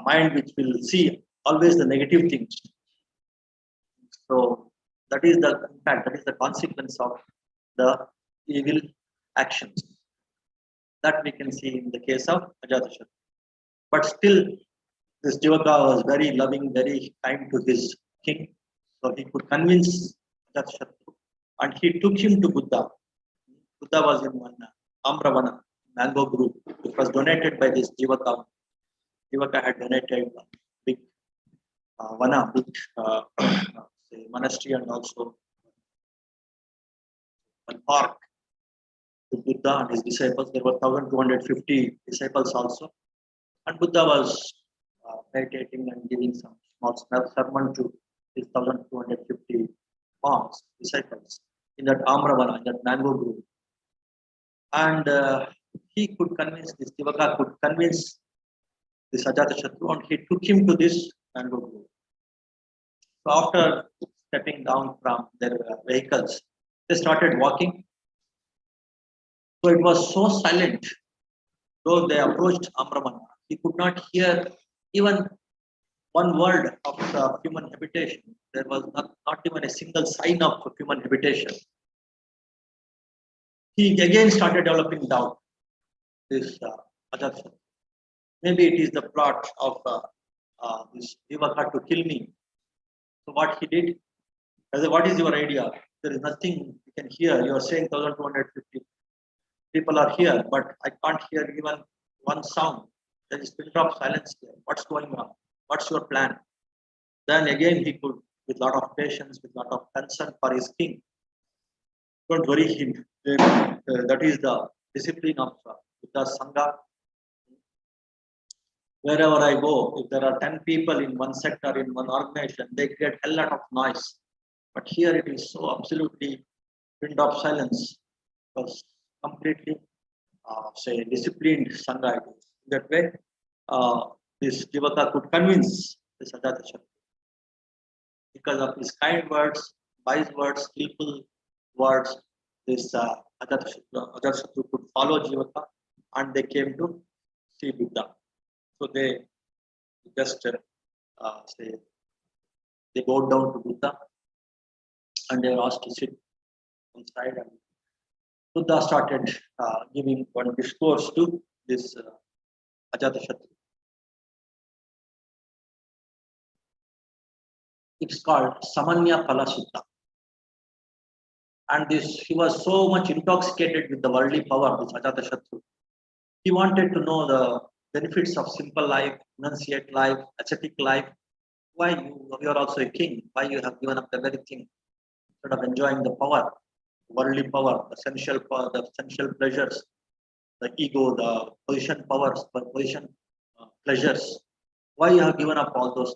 mind which will see always the negative things. So that is the impact, that is the consequence of the evil actions. That we can see in the case of Ajatashatru. But still, this Jivaka was very loving, very kind to his king. So he could convince Ajatashatru, and he took him to Buddha. Buddha was in one Amravana, mango group. It was donated by this Jivaka. Jivaka had donated a big vana, big say monastery, and also a park to Buddha and his disciples. There were 1,250 disciples also. And Buddha was meditating and giving some small sermon to his 1,250 monks, disciples, in that Amravana, in that mango group. And he could convince, this Jivaka could convince this Ajatashatru, and he took him to this mango grove. So after stepping down from their vehicles, they started walking. So it was so silent. Though they approached Amravana, he could not hear even one word of human habitation. There was not even a single sign of human habitation. He again started developing doubt. This Ajatashatru. Maybe it is the plot of this Jivaka to kill me. So what he did, what is your idea? There is nothing you can hear. You are saying 1,250 people are here, but I can't hear even one sound. There is pin drop silence there. What's going on? What's your plan? Then again he could, with a lot of patience, with a lot of concern for his king. Don't worry him. That is the discipline of Buddha Sangha. Wherever I go, if there are 10 people in one sector, in one organization, they create a lot of noise. But here it is so absolutely pinned off silence. It was completely, say, disciplined Sangha. That way, this Jivaka could convince this Ajatashatru. Because of his kind words, wise words, skillful words, this Ajatashatru could follow Jivaka, and they came to see Buddha. So they just say they bowed down to Buddha, and they were asked to sit on side. And Buddha started giving one discourse to this Ajatashatru. It's called Samanya Phala Sutta. And this, he was so much intoxicated with the worldly power, this Ajatashatru. He wanted to know the benefits of simple life, enunciate life, ascetic life. Why you are also a king? Why you have given up everything instead of enjoying the power, worldly power, the sensual pleasures, the ego, the position powers, the position pleasures? Why you have given up all those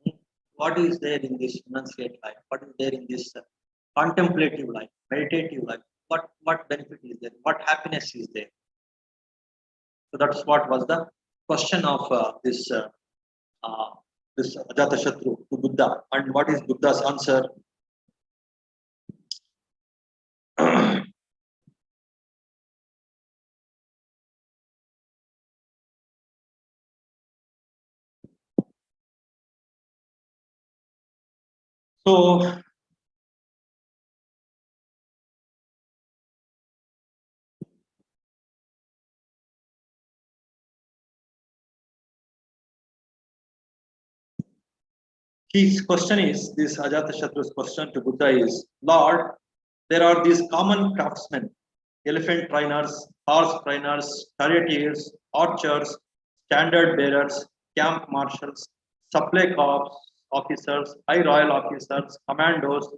things? What is there in this enunciate life? What is there in this contemplative life, meditative life? What benefit is there? What happiness is there? So that's what was the question of this Ajatashatru to Buddha. And what is Buddha's answer? So his question is, this Ajatashatru's question to Buddha is, Lord, there are these common craftsmen elephant trainers, horse trainers, charioteers, archers, standard bearers, camp marshals, supply corps officers, high royal officers, commandos,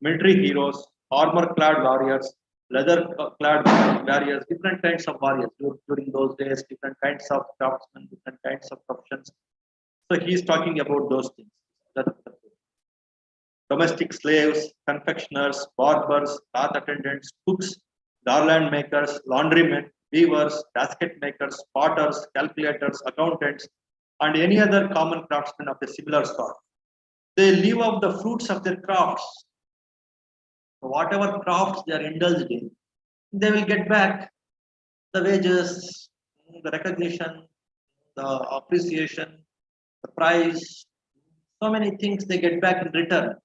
military heroes, armor clad warriors, leather clad warriors, different kinds of warriors during those days, different kinds of craftsmen, different kinds of professions. So he is talking about those things. Domestic slaves, confectioners, barbers, bath attendants, cooks, garland makers, laundrymen, weavers, basket makers, potters, calculators, accountants, and any other common craftsmen of a similar sort. They live off the fruits of their crafts. So whatever crafts they are indulged in, they will get back the wages, the recognition, the appreciation, the prize, so many things they get back in return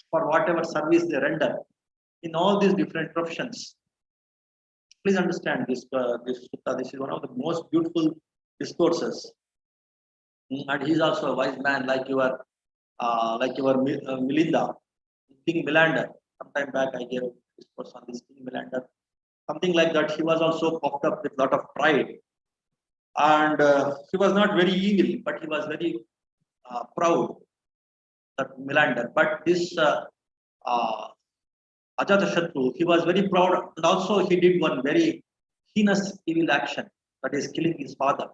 for whatever service they render in all these different professions. Please understand this. This sutta. This is one of the most beautiful discourses, and he is also a wise man, like your Milinda, King Milander. Sometime back, I gave a discourse on this King Milander. Something like that. He was also puffed up with a lot of pride, and he was not very evil, but he was very proud. That Milander, but this uh, Ajatashatru, he was very proud, and also he did one very heinous evil action, that is killing his father.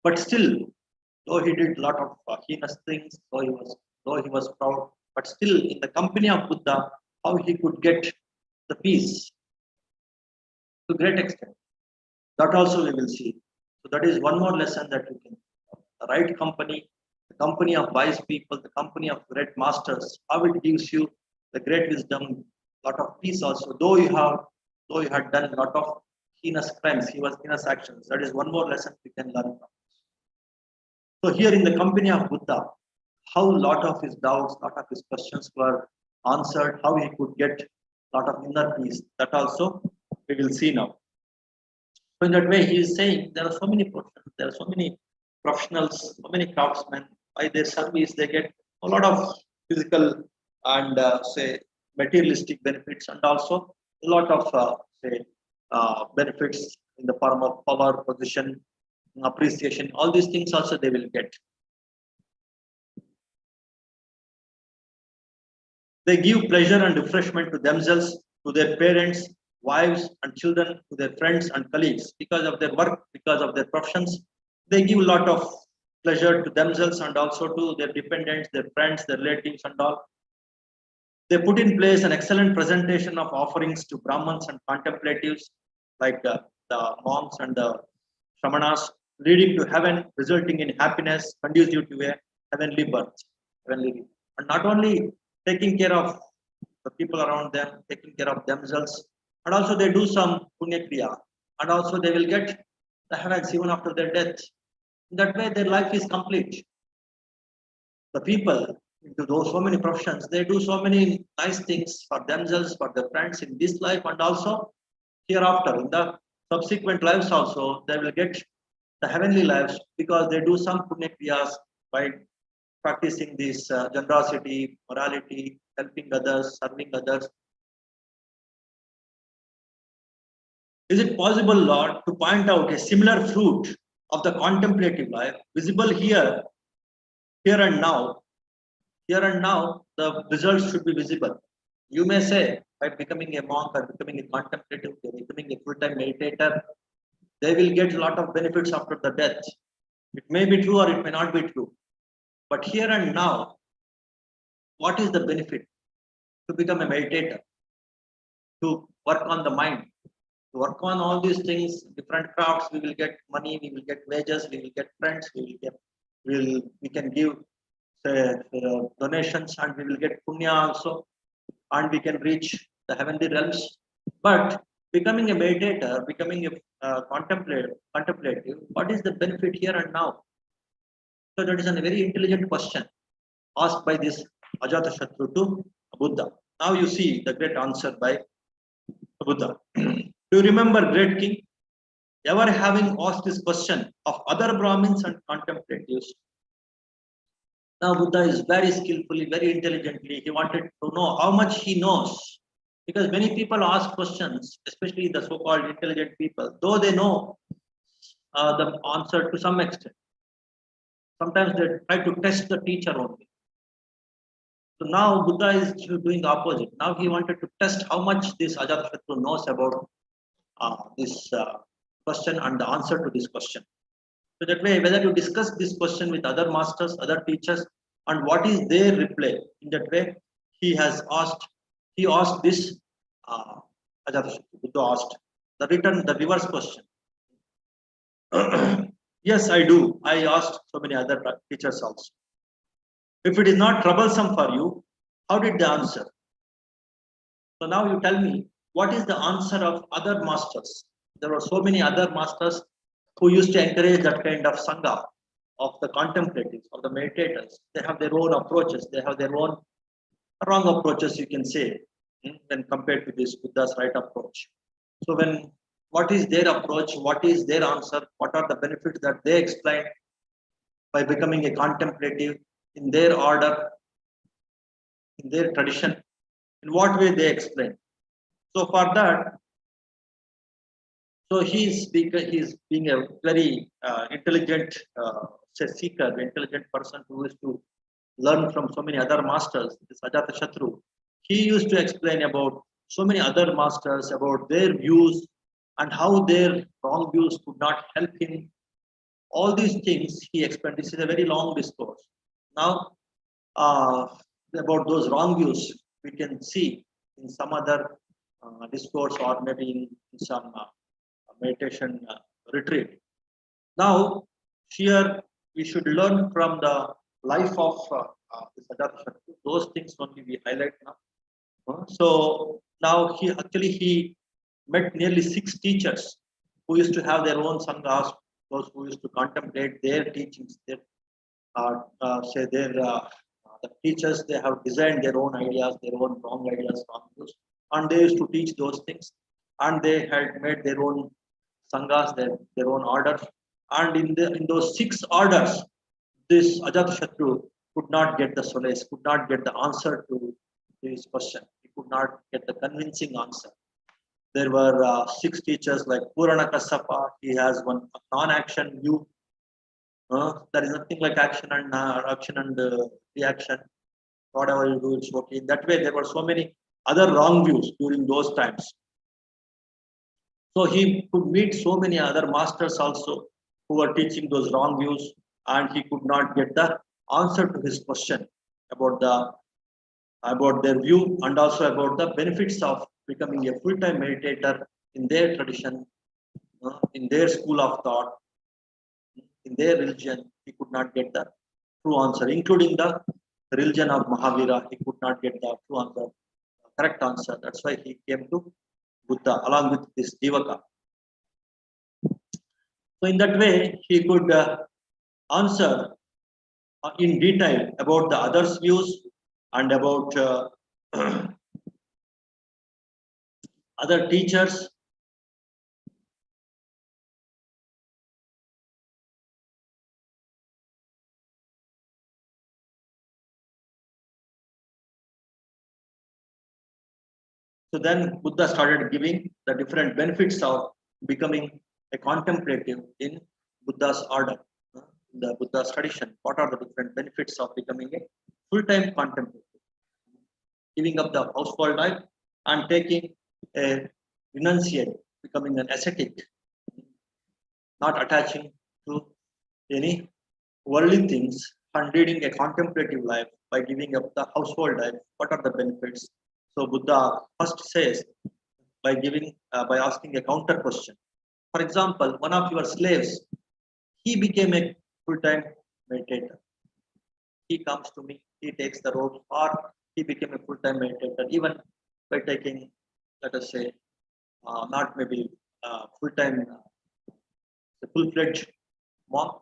But still, though he did a lot of heinous things, though he was proud, but still in the company of Buddha, how he could get the peace to great extent. That also we will see. So that is one more lesson that you can. The right company, the company of wise people, the company of great masters, how it gives you the great wisdom, lot of peace also. Though you had done a lot of heinous crimes, he was heinous actions. That is one more lesson we can learn from. So here in the company of Buddha, how lot of his doubts, lot of his questions were answered, how he could get lot of inner peace. That also we will see now. So in that way, he is saying there are so many professions, there are so many professionals, so many craftsmen. By their service, they get a lot of physical and say materialistic benefits, and also a lot of say benefits in the form of power, position, appreciation. All these things also they will get. They give pleasure and refreshment to themselves, to their parents, wives, and children, to their friends and colleagues because of their work, because of their professions. They give a lot of pleasure to themselves and also to their dependents, their friends, their relatives, and all. They put in place an excellent presentation of offerings to Brahmins and contemplatives, like the monks and the shamanas, leading to heaven, resulting in happiness, conducive to a heavenly birth, heavenly. And not only taking care of the people around them, taking care of themselves, and also they do some punya kriya, and also they will get the heavens even after their death. In that way, their life is complete. The people into those so many professions, they do so many nice things for themselves, for their friends in this life, and also hereafter in the subsequent lives also they will get the heavenly lives because they do some punya kriyas by practicing this generosity, morality, helping others, serving others. Is it possible, Lord, to point out a similar fruit of the contemplative life visible here and now? Here and now, the results should be visible. You may say, by becoming a monk or becoming a contemplative, becoming a full-time meditator, they will get a lot of benefits after the death. It may be true or it may not be true. But here and now, what is the benefit to become a meditator? To work on the mind, to work on all these things, different crafts, we will get money, we will get wages, we will get friends, we can give say, donations, and we will get punya also, and we can reach the heavenly realms. But becoming a meditator, becoming a contemplative, what is the benefit here and now? So that is a very intelligent question asked by this Ajatashatru to Buddha. Now you see the great answer by Buddha. Do you remember, great king, ever having asked this question of other Brahmins and contemplatives? Now Buddha is very skillfully, very intelligently, he wanted to know how much he knows Because many people ask questions, especially the so-called intelligent people, though they know the answer to some extent. Sometimes they try to test the teacher only. So now Buddha is doing the opposite. Now he wanted to test how much this Ajatashatru knows about this question and the answer to this question. So that way, whether you discuss this question with other masters, other teachers, and what is their reply, in that way, he asked this uh, Ajatashatru, Buddha asked the reverse question. Yes, I do. I asked so many other teachers also. If it is not troublesome for you, how did they answer? So now you tell me, what is the answer of other masters? There were so many other masters who used to encourage that kind of sangha of the contemplatives, of the meditators. They have their own approaches. They have their own wrong approaches, you can say, when compared to this Buddha's right approach. So what is their approach? What is their answer? What are the benefits that they explain by becoming a contemplative in their order, in their tradition? In what way they explain? So for that, so he's being a very intelligent seeker, intelligent person who used to learn from so many other masters. This Ajatashatru, he used to explain about so many other masters, about their views and how their wrong views could not help him. All these things he explained. This is a very long discourse. Now, about those wrong views, we can see in some other discourse or maybe in some meditation retreat. Now, here we should learn from the life of this Ajatashatru. Those things only we highlight now. So now he met nearly 6 teachers who used to have their own sanghas, those who used to contemplate their teachings, their say their the teachers, they have designed their own ideas, their own wrong ideas, wrong views, and they used to teach those things, and they had made their own sanghas, their own orders, and in those 6 orders, this Ajatashatru could not get the solace, could not get the answer to his question. He could not get the convincing answer. There were 6 teachers like Purana Kassapa. He has one non-action view. There is nothing like action and reaction. Whatever you do, it's okay. That way, there were so many other wrong views during those times. So he could meet so many other masters also who were teaching those wrong views, and he could not get the answer to his question about their view and also about the benefits of becoming a full-time meditator in their tradition, in their school of thought, in their religion. He could not get the true answer, including the religion of Mahavira. He could not get the true answer, correct answer. That's why he came to Buddha along with this Jivaka. So in that way, he could answer in detail about the others' views and about other teachers. So then Buddha started giving the different benefits of becoming a contemplative in Buddha's order, the Buddha's tradition. What are the different benefits of becoming a full-time contemplative? Giving up the household life and taking a renunciate, becoming an ascetic, not attaching to any worldly things and leading a contemplative life by giving up the household life. What are the benefits? So Buddha first says by asking a counter question. For example, one of your slaves, he became a full-time meditator. He comes to me, he takes the robes, or he became a full-time meditator, even by taking, let us say, not maybe full-time, full-fledged monk,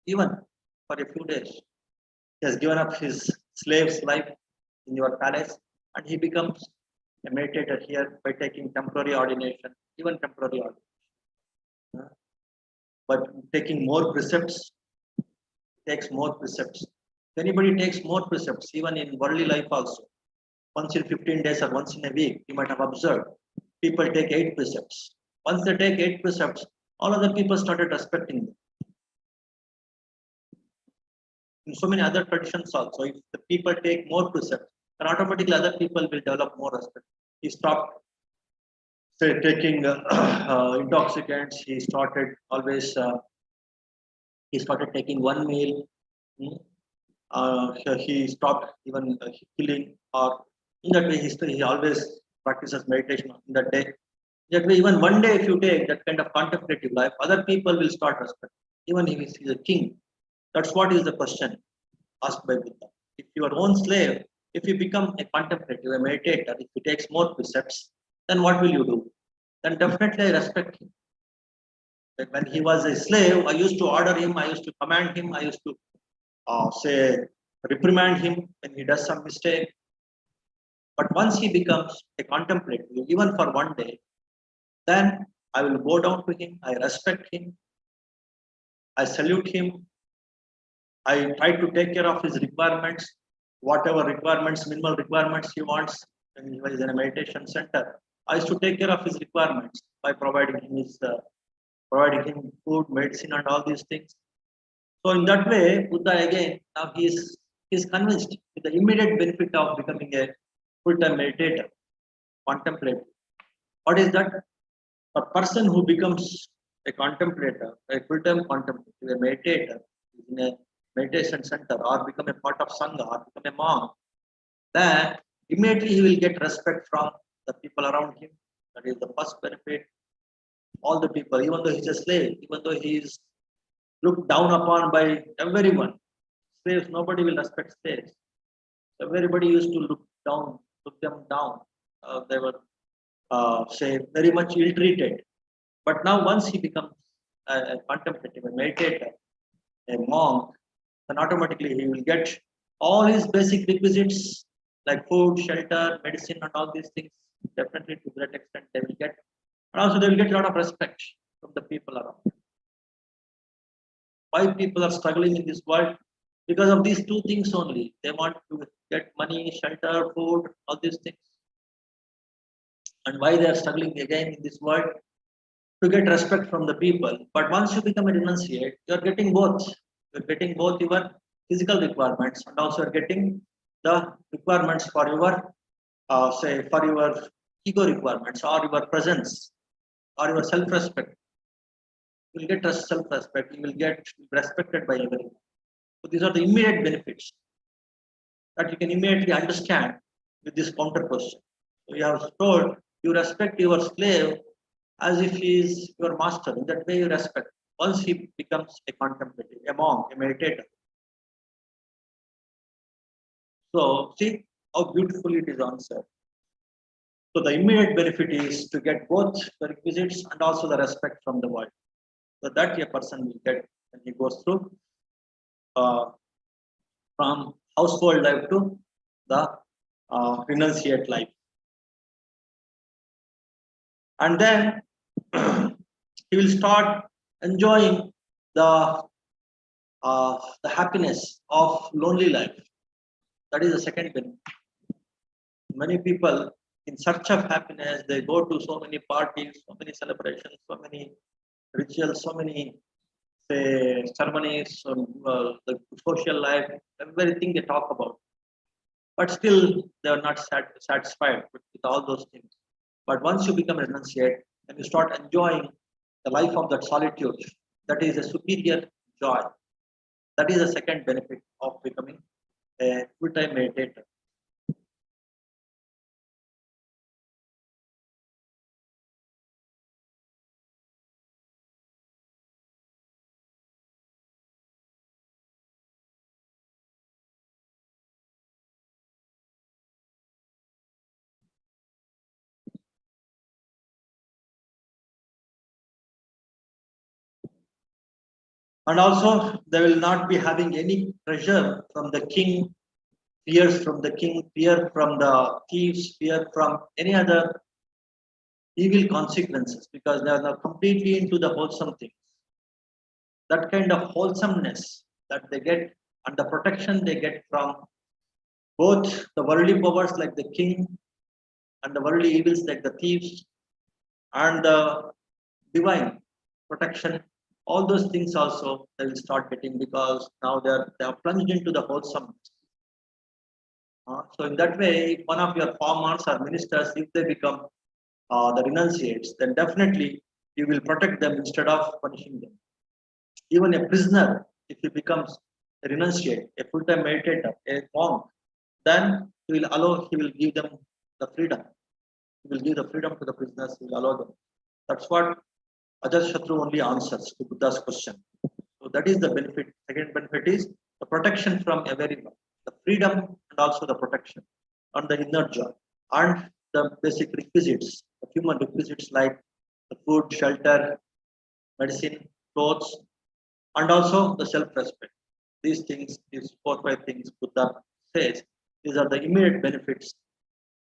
even for a few days. He has given up his slave's life in your palace, and he becomes a meditator here by taking temporary ordination, even temporary ordination. But taking more precepts, takes more precepts. If anybody takes more precepts, even in worldly life also, Once in 15 days or once in a week, you might have observed, people take 8 precepts. Once they take 8 precepts, all other people started respecting them. In so many other traditions also, if the people take more precepts, then automatically other people will develop more respect. He stopped, say, taking intoxicants. He started taking one meal. Hmm. He stopped even killing, or in that way he always practices meditation in that day. That way, even one day if you take that kind of contemplative life, other people will start respect. Even if he is a king, that's what is the question asked by Buddha. If your own slave, if you become a contemplative, a meditator, if he takes more precepts, then what will you do? Then definitely I respect him. Like when he was a slave, I used to order him, I used to command him, I used to say reprimand him when he does some mistake. But once he becomes a contemplative, even for one day, then I will go down to him, I respect him, I salute him, I try to take care of his requirements, whatever requirements, minimal requirements he wants when he was in a meditation center. I used to take care of his requirements by providing him food, medicine, and all these things. So in that way, Buddha again now he's convinced with the immediate benefit of becoming a full-time meditator, contemplator. What is that? A person who becomes a contemplator, a full-time contemplator, a meditator in a meditation center, or become a part of Sangha, or become a monk, then immediately he will get respect from the people around him. That is the first benefit. All the people, even though he's a slave, even though he is looked down upon by everyone, slaves, nobody will respect slaves. Everybody used to look them down. They were, say, very much ill-treated. But now, once he becomes a contemplative, a meditator, a monk, then automatically he will get all his basic requisites like food, shelter, medicine, and all these things. Definitely, to that extent, they will get, and also they will get a lot of respect from the people around. Why people are struggling in this world? Because of these two things only. They want to get money, shelter, food, all these things. And why they are struggling again in this world? To get respect from the people. But once you become a renunciate, you are getting both. You are getting both your physical requirements and also you are getting the requirements for your, say, for your ego requirements or your presence or your self-respect. You will get self-respect. You will get respected by everyone. So these are the immediate benefits that you can immediately understand with this counter question. So you have told you respect your slave as if he is your master. In that way, you respect. Once he becomes a contemplative, a monk, a meditator. So see how beautifully it is answered. So the immediate benefit is to get both the requisites and also the respect from the world. So that a person will get when he goes through uh, from household life to the renunciate life. And then he will start enjoying the the happiness of lonely life. That is the second benefit. Many people, in search of happiness, they go to so many parties, so many celebrations, so many rituals, so many say ceremonies, the social life, everything they talk about. But still, they are not satisfied with all those things. But once you become a renunciate and you start enjoying the life of that solitude, that is a superior joy. That is the second benefit of becoming a full-time meditator. And also, they will not be having any pressure from the king, fears from the king, fear from the thieves, fear from any other evil consequences because they are now completely into the wholesome things. That kind of wholesomeness that they get and the protection they get from Both the worldly powers like the king and the worldly evils like the thieves and the divine protection, all those things also they will start getting because now they are plunged into the wholesome. So in that way, if one of your farmers or ministers, if they become the renunciates, then definitely you will protect them instead of punishing them. Even a prisoner, if he becomes a renunciate, a full-time meditator, a monk, then he will give them the freedom. He will give the freedom to the prisoners, he will allow them. That's what Ajatashatru only answers to Buddha's question. So that is the benefit. Second benefit is the protection from everyone, the freedom and also the protection and the inner joy and the basic requisites, the human requisites like the food, shelter, medicine, clothes, and also the self-respect. These things, these 4 5 things Buddha says, these are the immediate benefits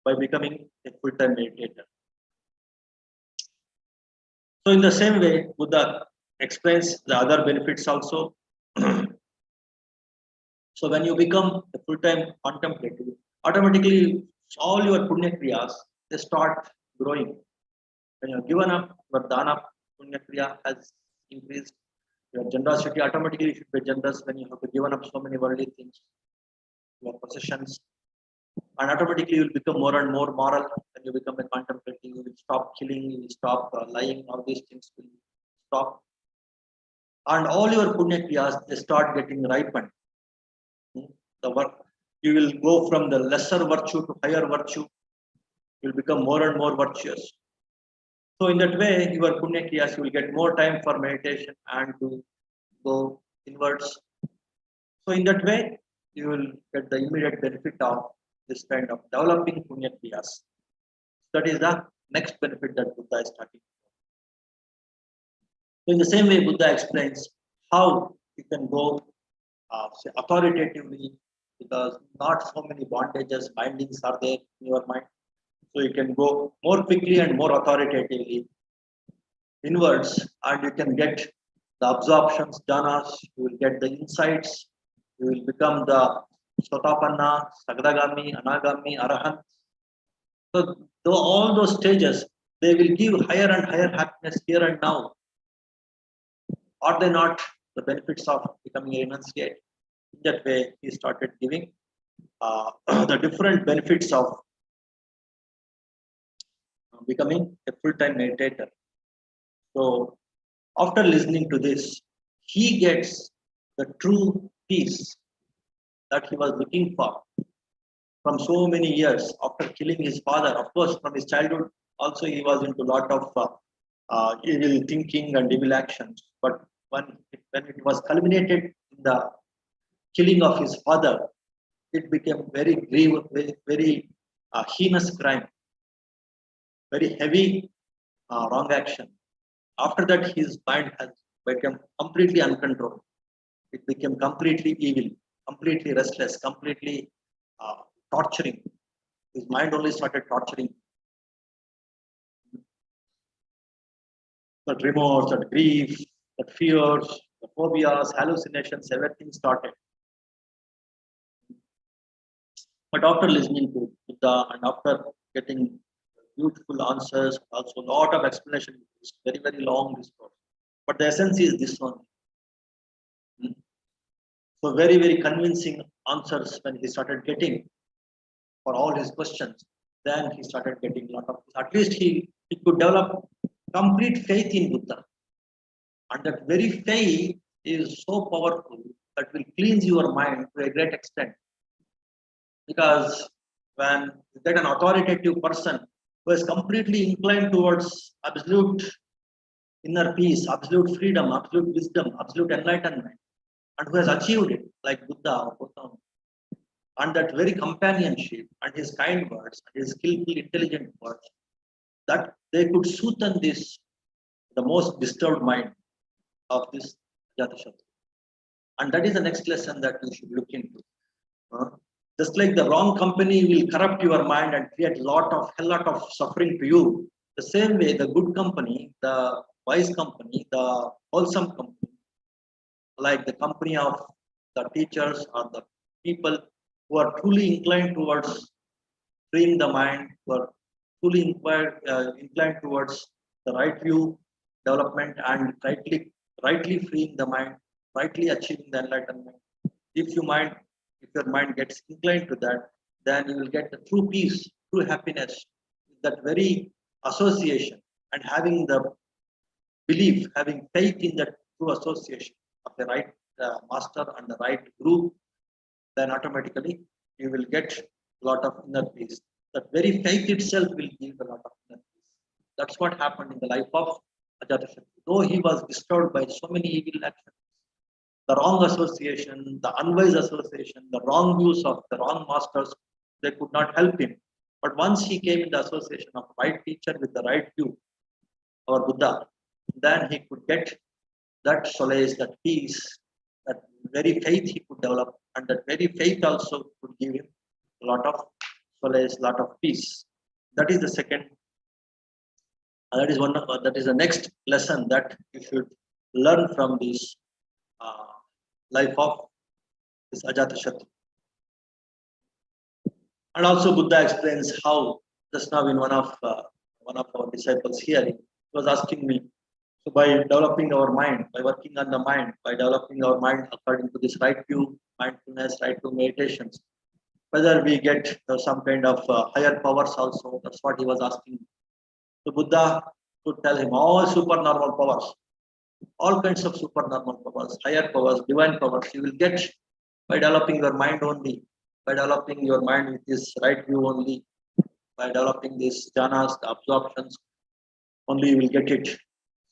by becoming a full-time meditator. So in the same way, Buddha explains the other benefits also. So when you become a full-time contemplative, automatically all your punya kriyas they start growing. When you're given up, your dana punya kriya has increased. Your generosity automatically should be generous when you have given up so many worldly things, your possessions, and automatically you will become more and more moral. When you become a contemplative, you will stop killing, you will stop lying, all these things will stop. And all your punya kriyas they start getting ripened. The work you will go from the lesser virtue to higher virtue, you will become more and more virtuous. So in that way, your punya kriyas you will get more time for meditation and to go inwards. So in that way, you will get the immediate benefit of this kind of developing punya kriyas. That is the next benefit that Buddha is talking. So in the same way, Buddha explains how you can go say authoritatively because not so many bondages, bindings are there in your mind. So you can go more quickly and more authoritatively inwards and you can get the absorptions, jhanas, you will get the insights, you will become the Sotapanna, Sagdagami, Anagami, Arahant. So all those stages, they will give higher and higher happiness here and now. Are they not the benefits of becoming a renunciate? In that way, he started giving the different benefits of becoming a full-time meditator. So after listening to this, he gets the true peace that he was looking for from so many years after killing his father. Of course, from his childhood, also he was into a lot of evil thinking and evil actions. But when it was culminated in the killing of his father, it became very heinous crime, very heavy wrong action. After that, his mind has become completely uncontrolled. It became completely evil, completely restless, completely torturing. His mind only started torturing. That remorse, that grief, that fears, the phobias, hallucinations, everything started. But after listening to Buddha and after getting beautiful answers, also a lot of explanation, it's very long discourse. But the essence is this one. So very convincing answers when he started getting for all his questions. Then he started getting a lot of. At least he could develop complete faith in Buddha, and that very faith is so powerful that will cleanse your mind to a great extent. Because when you get an authoritative person who is completely inclined towards absolute inner peace, absolute freedom, absolute wisdom, absolute enlightenment, and who has achieved it, like Buddha or Gautama, and that very companionship and his kind words and his skillful, intelligent words, that they could soothe this, the most disturbed mind of this Ajatashatru. And that is the next lesson that we should look into. Just like the wrong company will corrupt your mind and create hell lot of suffering to you, the same way the good company, the wise company, the wholesome company, like the company of the teachers or the people who are truly inclined towards freeing the mind, who are fully inclined towards the right view, development, and rightly freeing the mind, rightly achieving the enlightenment. If your mind gets inclined to that, then you will get the true peace, true happiness, that very association, and having the belief, having faith in that true association of the right master and the right group, then automatically you will get a lot of inner peace. That very faith itself will give a lot of inner peace. That's what happened in the life of Ajatashatru. Though he was disturbed by so many evil actions, the wrong association, the unwise association, the wrong views of the wrong masters, they could not help him. But once he came in the association of right teacher with the right view, our Buddha, then he could get that solace, that peace, that very faith he could develop, and that very faith also could give him a lot of solace, lot of peace. That is the second. That is one. That is the next lesson that you should learn from this uh, life of this Ajatashatru. And also Buddha explains how just now in one of our disciples here he was asking me. So by developing our mind, by working on the mind, by developing our mind according to this right view, mindfulness, right view meditations, whether we get some kind of higher powers also. That's what he was asking. So Buddha could tell him all supernormal powers, all kinds of supernormal powers, higher powers, divine powers, you will get by developing your mind only, by developing your mind with this right view only, by developing these jhanas, the absorptions, only you will get it.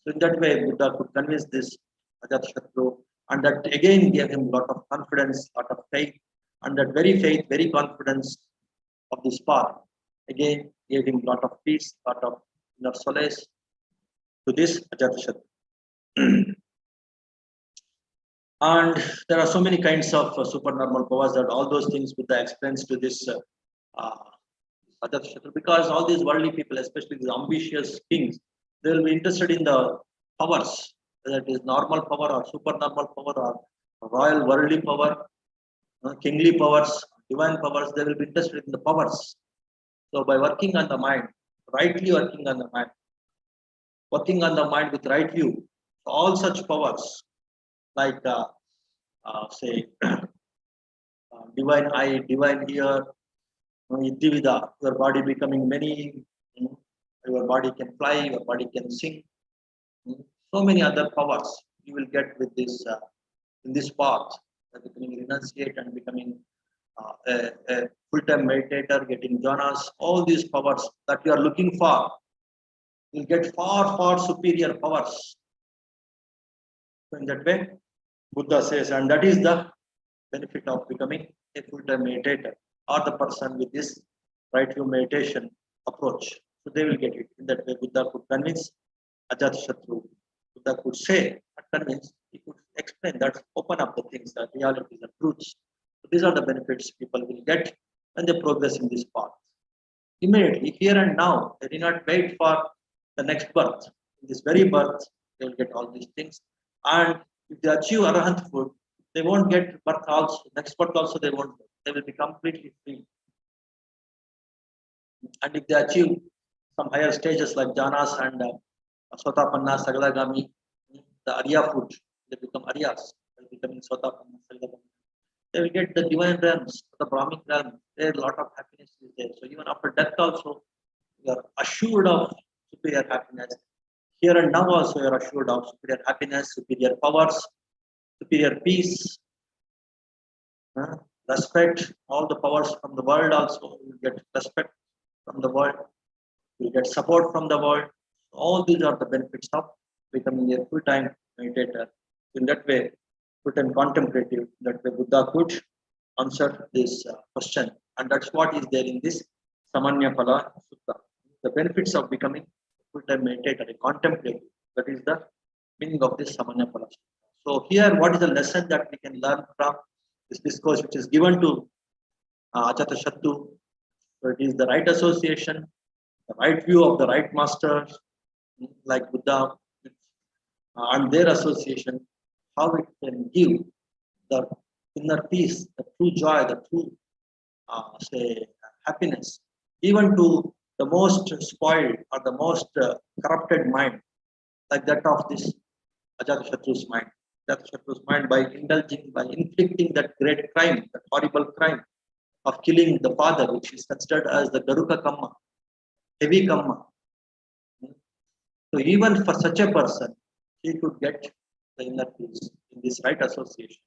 So in that way, Buddha could convince this Ajatashatru, and that again gave him a lot of confidence, lot of faith, and that very faith, very confidence of this path, again gave him a lot of peace, lot of inner solace to this Ajatashatru. And there are so many kinds of supernormal powers that all those things Buddha explains to this Ajatashatru, because all these worldly people, especially these ambitious kings, they will be interested in the powers, whether it is normal power or supernormal power or royal worldly power, kingly powers, divine powers, they will be interested in the powers. So by working on the mind, rightly working on the mind with right view, all such powers like say divine eye, divine ear, Iddhivida, your body becoming many, your body can fly, your body can sing, so many other powers you will get with this in this path, becoming renunciate and becoming a full-time meditator, getting jhanas, all these powers that you are looking for, you'll get far superior powers. So in that way, Buddha says, and that is the benefit of becoming a full-time meditator or the person with this right view meditation approach. So they will get it. In that way, Buddha could convince Ajatashatru. Buddha could say, not convince, he could explain that, open up the things, the realities, the truths. So these are the benefits people will get when they progress in this path. Immediately, here and now, they did not wait for the next birth. In this very birth, they will get all these things. And if they achieve Arahanthood, they won't get birth also, next birth also they won't get. They will be completely free. And if they achieve some higher stages like jhanas and sotapanna, sagadagami, the arya food, they become aryas, they becoming sotapanna, sagadagami. They will get the divine realms, the Brahmic realm. There a lot of happiness is there. So even after death also, you are assured of superior happiness. Here and now also you are assured of superior happiness, superior powers, superior peace, respect, all the powers from the world also, you get respect from the world, you get support from the world. All these are the benefits of becoming a full-time meditator. In that way, full-time contemplative, that way Buddha could answer this question. And that's what is there in this Samanya Phala Sutta. The benefits of becoming full-time meditator, a contemplative. That is the meaning of this Samanya Phala Sutta. So here, what is the lesson that we can learn from this discourse which is given to Ajatashatru? So it is the right association, the right view of the right masters, like Buddha, and their association, how it can give the inner peace, the true joy, the true say happiness, even to the most spoiled or the most corrupted mind, like that of this Ajatashatru's mind. Ajatashatru's mind, by indulging, by inflicting that great crime, that horrible crime of killing the father, which is considered as the Garuka Kamma, heavy Kamma. So even for such a person, he could get the inner peace in this right association.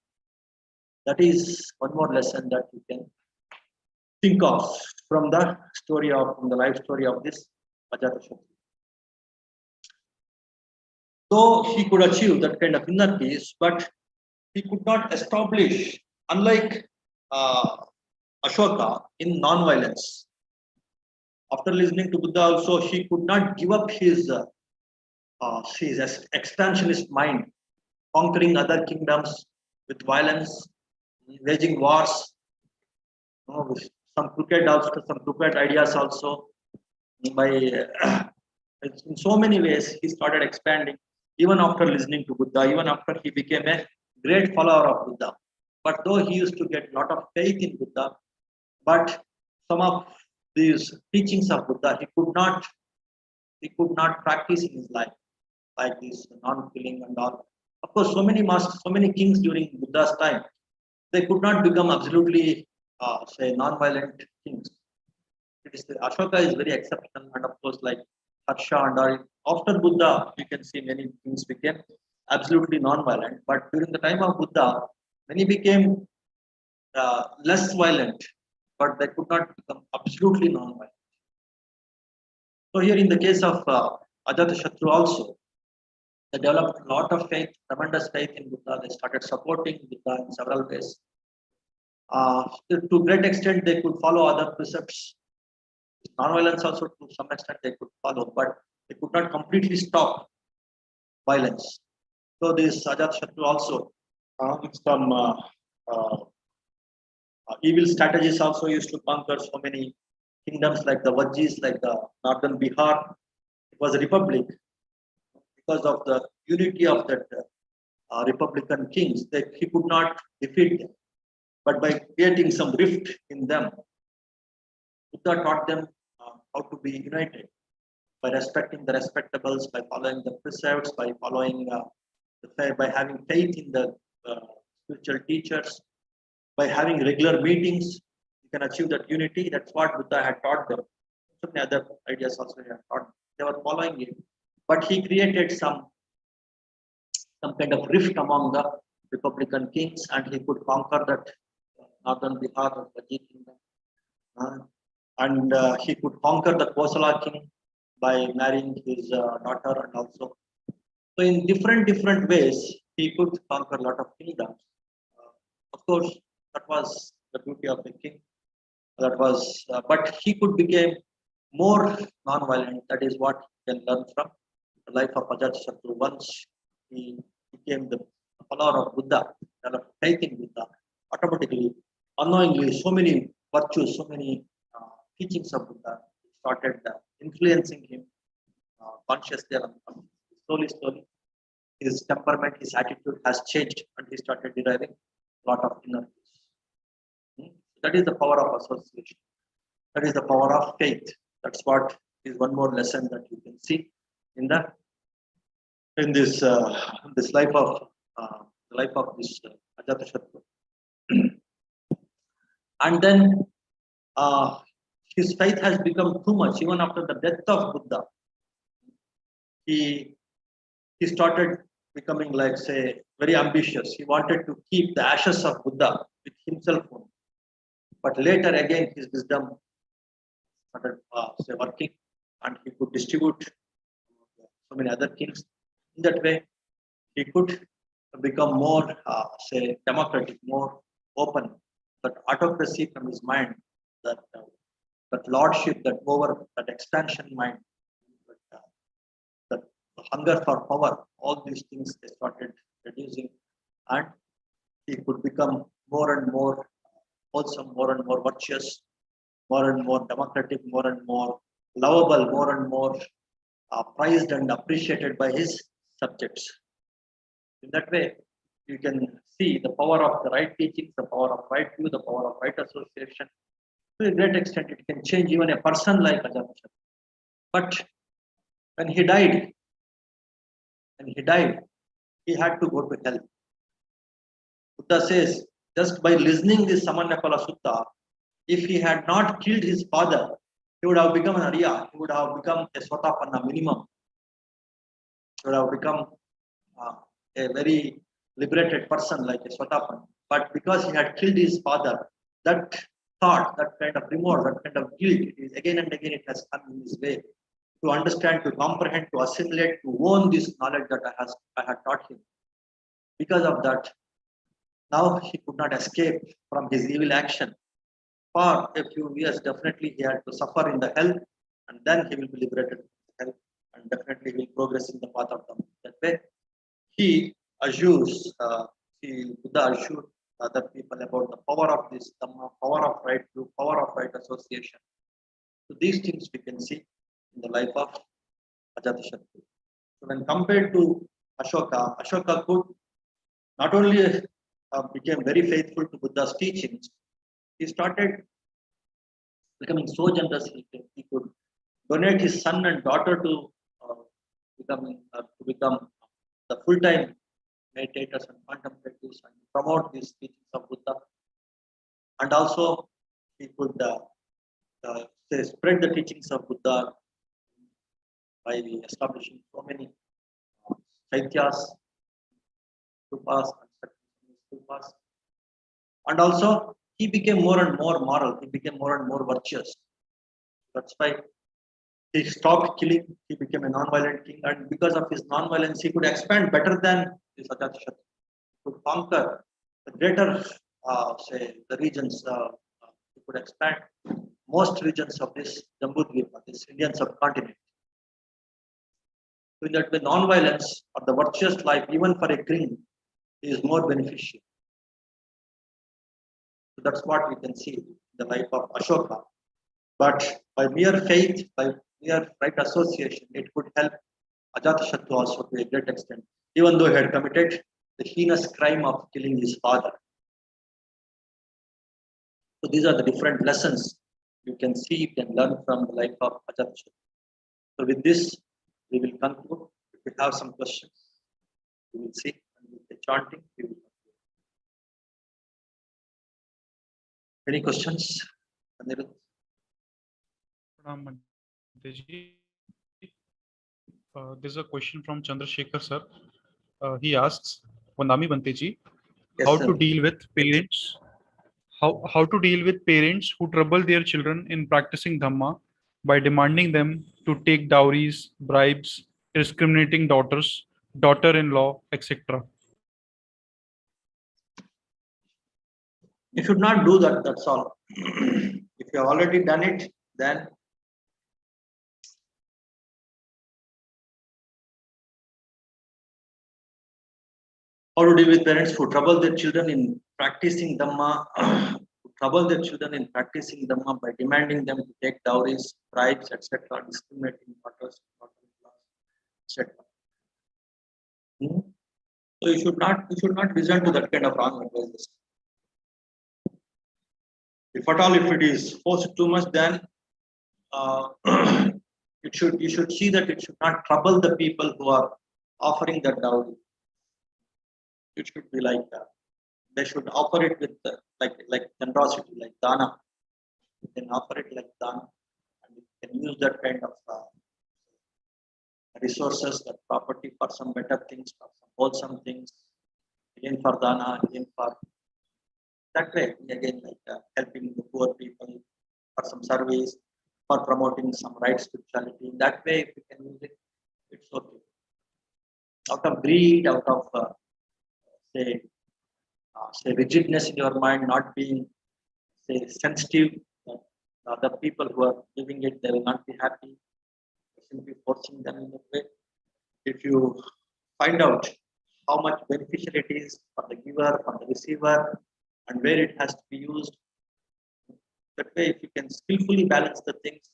That is one more lesson that you can think of from the story of, from the life story of this Ajatashatru. Though he could achieve that kind of inner peace, but he could not establish, unlike Ashoka, in non-violence. After listening to Buddha, also he could not give up his expansionist mind, conquering other kingdoms with violence, waging wars, with some crooked also, some crooked ideas also. By in so many ways, he started expanding. Even after listening to Buddha, even after he became a great follower of Buddha. But though he used to get a lot of faith in Buddha, but some of these teachings of Buddha he could not practice in his life, like this non-killing and all. Of course, so many masters, so many kings during Buddha's time, they could not become absolutely say non-violent kings. It is Ashoka is very exceptional, and of course, like Harsha and all. After Buddha, you can see many kings became absolutely non-violent. But during the time of Buddha, many became less violent, but they could not become absolutely non-violent. So here, in the case of Ajatashatru, also they developed a lot of faith, tremendous faith in Buddha. They started supporting Buddha in several ways. To a great extent, they could follow other precepts. Non-violence also, to some extent, they could follow, but they could not completely stop violence. So this Ajatashatru also, some evil strategies also used to conquer so many kingdoms like the Vajjis, like the northern Bihar. It was a republic. Because of the unity of that republican kings, that he could not defeat them. But by creating some rift in them, Buddha taught them how to be united by respecting the respectables, by following the precepts, by following by having faith in the spiritual teachers, by having regular meetings. You can achieve that unity. That's what Buddha had taught them. So many other ideas also he had taught. They were following it, but he created some kind of rift among the republican kings, and he could conquer that northern Bihar or Vajji kingdom. And he could conquer the Kosala king by marrying his daughter, and also so in different ways he could conquer a lot of kingdoms. Of course, that was the beauty of the king. That was, but he could become more non-violent. That is what you can learn from the life of Ajatashatru. Once he became the follower of Buddha, developed faith in Buddha, automatically, unknowingly, so many virtues, so many teachings of Buddha started influencing him consciously and slowly. His temperament, his attitude has changed, and he started deriving a lot of inner peace. That is the power of association. That is the power of faith. That's what is one more lesson that you can see in this life of this Ajatashatru. And then his faith has become too much. Even after the death of Buddha, he started becoming, like, say, very ambitious. He wanted to keep the ashes of Buddha with himself only. But later again, his wisdom started say working, and he could distribute so many other kings. In that way, he could become more, say, democratic, more open. That autocracy from his mind, that lordship, that expansion mind, that hunger for power, all these things they started reducing, and he could become more and more wholesome, more and more virtuous, more and more democratic, more and more lovable, more and more prized and appreciated by his subjects. In that way, you can see the power of the right teachings, the power of right view, the power of right association, To a great extent, it can change even a person like Ajatashatru. But when he died, when he died, he had to go to hell. Buddha says, just by listening this Samannapala Sutta, if he had not killed his father, he would have become an Arya, he would have become a Sotapanna minimum, he would have become uh, a very liberated person like a Sotapanna. But because he had killed his father, that thought, that kind of remorse, that kind of guilt, it is again and again it has come in his way to understand, to comprehend, to assimilate, to own this knowledge that I had taught him. Because of that, now he could not escape from his evil action. For a few years, definitely he had to suffer in the hell, and then he will be liberated from the hell, and definitely will progress in the path of Dhamma. That way, he assures, Buddha assured other people about the power of this Dhamma, power of right view, power of right association. So these things we can see in the life of Ajatashatru. So when compared to Ashoka, Ashoka could not only became very faithful to Buddha's teachings, he started becoming so generous he could donate his son and daughter to become the full-time meditators and contemplatives and promote these teachings of Buddha. And also he could spread the teachings of Buddha by establishing so many chaityas, stupas, and stupas. And also he became more and more moral, he became more and more virtuous. That's why he stopped killing, he became a non-violent king, and because of his non-violence, he could expand better than this Ajatashatru. He could conquer the greater, say, the regions, he could expand most regions of this Jambudvipa, this Indian subcontinent. So in that way, non-violence or the virtuous life, even for a king, is more beneficial. So that's what we can see in the life of Ashoka. But by mere faith, by mere right association, it could help Ajatashatru also to a great extent, even though he had committed the heinous crime of killing his father. So these are the different lessons you can see, you can learn from the life of Ajatashatru. So with this, we will conclude. If you have some questions, we will see. And with the chanting, we will conclude. Any questions? Anirudh? There's a question from Chandrasekhar sir. He asks, Vandami Banteji, Yes, how sir. to deal with parents, how to deal with parents who trouble their children in practicing Dhamma by demanding them to take dowries, bribes, discriminating daughters, daughter-in-law, etc. You should not do that, that's all. If you have already done it, then how to deal with parents who trouble their children in practicing Dhamma, who trouble their children in practicing Dhamma by demanding them to take dowries, bribes, etc., discriminating daughters, etc. So you should not listen to that kind of wrong advices. If at all, if it is forced too much, then uh, you should see that it should not trouble the people who are offering that dowry. It should be like they should offer it with like generosity, like dana. You can offer it like dana, and you can use that kind of resources, that property for some better things, for some wholesome things. Again for dana, again for that way. Again like helping the poor people for some service, for promoting some right spirituality. In that way, if you can use it, it's okay. Out of greed, out of say say rigidness in your mind, not being say sensitive, that the other people who are giving it, they will not be happy. Simply forcing them in that way. If you find out how much beneficial it is for the giver, for the receiver, and where it has to be used, that way, if you can skillfully balance the things,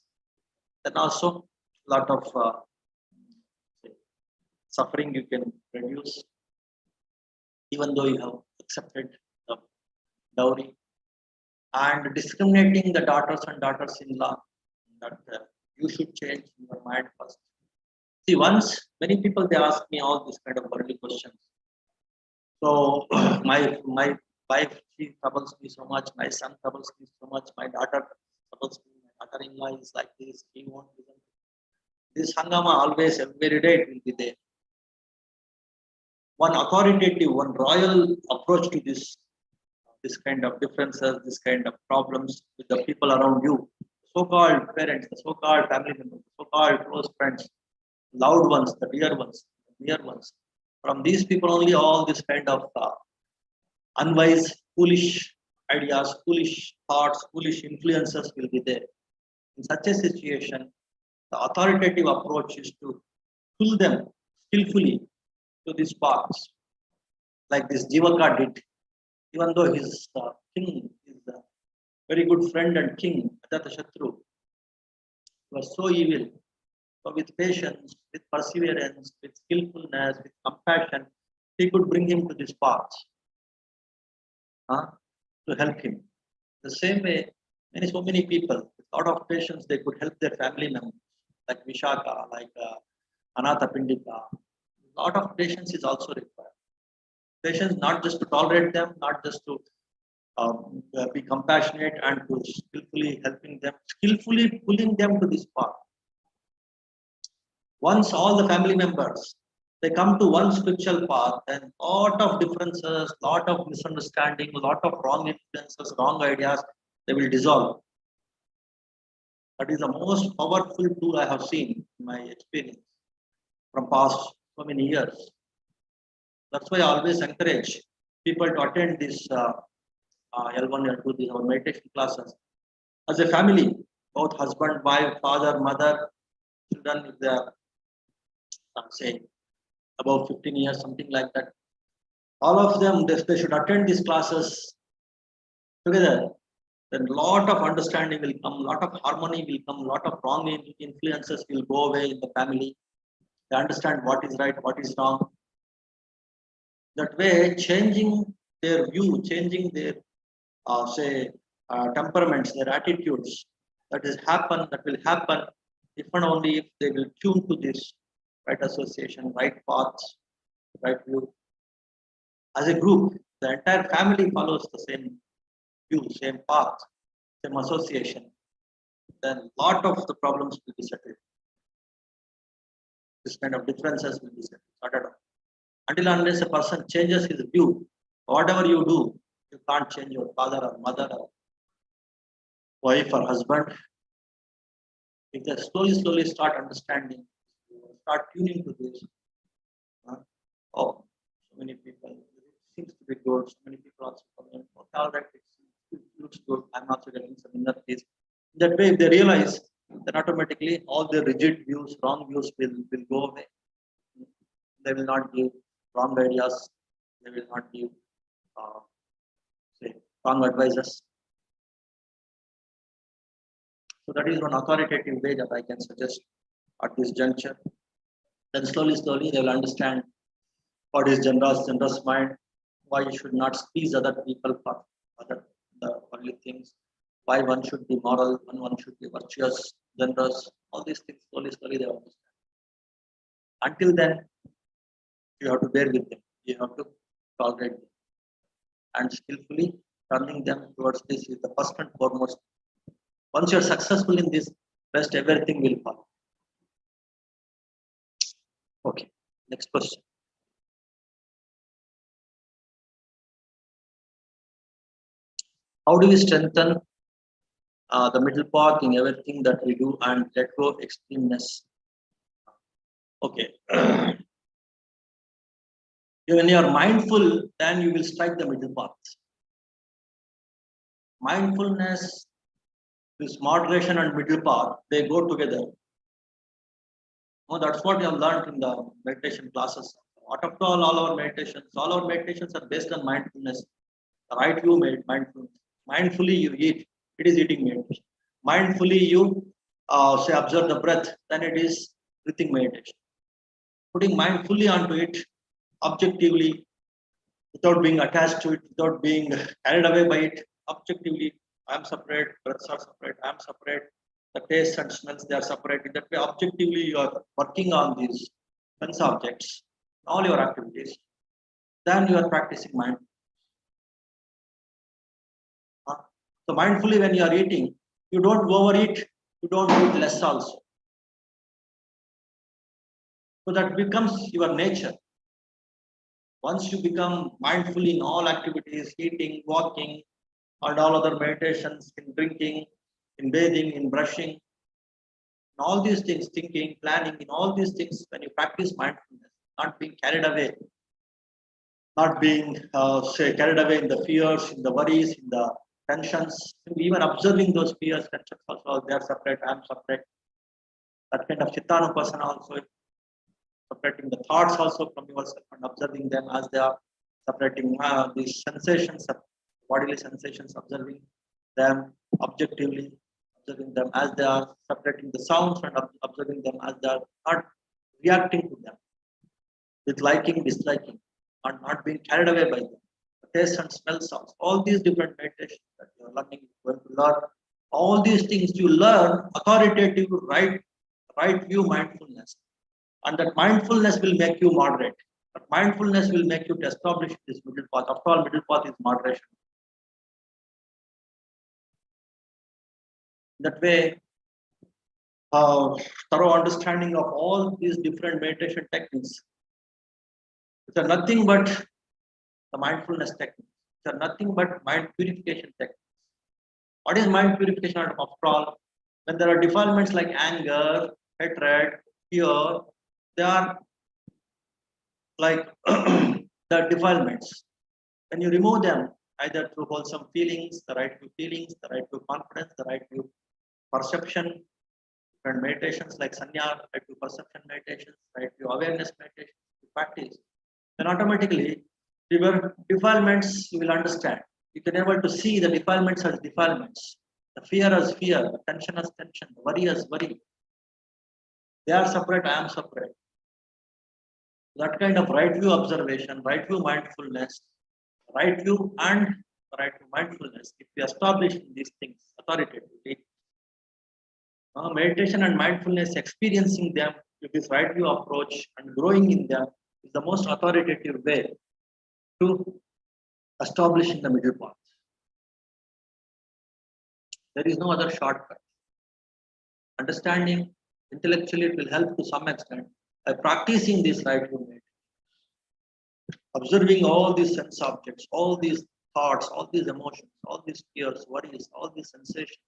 then also a lot of suffering you can reduce, even though you have accepted the dowry. and discriminating the daughters and daughters-in-law. That you should change your mind first. See, once many people they ask me all these kind of early questions. So my wife she troubles me so much. My son troubles me so much. My daughter troubles me. My daughter-in-law is like this. He won't listen. This hangama always every day it will be there. One authoritative, one royal approach to this kind of differences, this kind of problems with the people around you, so-called parents, the so-called family members, so-called close friends, loved ones, the dear ones, the dear ones. From these people only all this kind of unwise, foolish ideas, foolish thoughts, foolish influences will be there. In such a situation, the authoritative approach is to pull them skillfully to these paths, like this Jivaka did, even though his king is a very good friend and king, Ajatashatru, was so evil. So with patience, with perseverance, with skillfulness, with compassion, he could bring him to this path to help him. The same way, so many people, with a lot of patience, they could help their family members, like Vishaka, like Anatha Pindika. A lot of patience is also required. Patience not just to tolerate them, not just to be compassionate and to skillfully helping them, skillfully pulling them to this path. Once all the family members they come to one spiritual path, then lot of differences, lot of misunderstanding, lot of wrong influences, wrong ideas, they will dissolve. That is the most powerful tool I have seen in my experience from past so many years. That's why I always encourage people to attend this L1, L2, these our meditation classes. As a family, both husband, wife, father, mother, children, if they are say above 15 years, something like that. All of them, they should attend these classes together. Then lot of understanding will come, lot of harmony will come, lot of wrong influences will go away in the family. They understand what is right, what is wrong. That way, changing their view, changing their temperaments, their attitudes, that will happen if and only if they will tune to this right association, right paths, right view. As a group, the entire family follows the same view, same path, same association. Then lot of the problems will be settled. This kind of differences will be sorted out. Until unless a person changes his view, whatever you do, you can't change your father or mother or wife or husband. If they slowly start understanding, start tuning to this, oh, so many people, it seems to be good. So many people also comment, okay, all right, it looks good. I'm also getting some inner peace. That way, if they realize, then automatically all the rigid views, wrong views will go away. They will not give wrong ideas. They will not give say wrong advices. So that is one authoritative way that I can suggest at this juncture. Then slowly they will understand what is generous mind, why you should not squeeze other people for other the only things, why one should be moral, one should be virtuous, generous, all these things slowly they will understand. Until then, you have to bear with them, you have to tolerate them, and skillfully turning them towards this is the first and foremost. Once you're successful in this, rest everything will follow. Okay, next question. How do we strengthen the middle path in everything that we do and let go of extremeness? Okay. When you are mindful, then you will strike the middle path. Mindfulness, this moderation and middle path, they go together. Oh, that's what we have learned in the meditation classes. What after all our meditations are based on mindfulness. The right view made mindfulness. Mindfully you eat, it is eating meditation. Mindfully you say observe the breath, then it is breathing meditation. Putting mindfully onto it, objectively, without being attached to it, without being carried away by it, objectively, I am separate, breaths are separate, I am separate, the tastes and smells they are separate. In that way, objectively you are working on these sense objects, all your activities. Then you are practicing mind. So mindfully when you are eating, you don't overeat, you don't eat less also. So that becomes your nature. Once you become mindful in all activities, eating, walking, and all other meditations, in drinking, in bathing, in brushing, in all these things, thinking, planning, in all these things, when you practice mindfulness, not being carried away, not being say carried away in the fears, in the worries, in the tensions, even observing those fears, tensions also, they are separate, I am separate. That kind of chittanupasana also, separating the thoughts also from yourself and observing them as they are, separating these sensations, bodily sensations, observing them objectively, observing them as they are, separating the sounds and observing them as they are, not reacting to them with liking, disliking, and not being carried away by them. The taste and smell sounds, all these different meditations that you are learning, you are going to learn. All these things you learn authoritative, right view mindfulness. And that mindfulness will make you moderate. But mindfulness will make you to establish this middle path. After all, middle path is moderation. That way, thorough understanding of all these different meditation techniques, which are nothing but the mindfulness techniques, which are nothing but mind purification techniques. What is mind purification after all? When there are defilements like anger, hatred, fear, they are like the defilements. When you remove them, either through wholesome feelings, the right to feelings, the right to confidence, the right to perception, different meditations like sanya, right to perception meditations, right to awareness meditations, to practice, then automatically your defilements you will understand. You can able to see the defilements as defilements, the fear as fear, the tension as tension, the worry as worry. They are separate, I am separate. That kind of right view observation, right view mindfulness, right view and right view mindfulness, if we establish these things authoritatively, meditation and mindfulness, experiencing them with this right view approach and growing in them is the most authoritative way to establish in the middle path. There is no other shortcut. Understanding intellectually it will help to some extent. By practicing this right view meditation, observing all these sense objects, all these thoughts, all these emotions, all these fears, worries, all these sensations,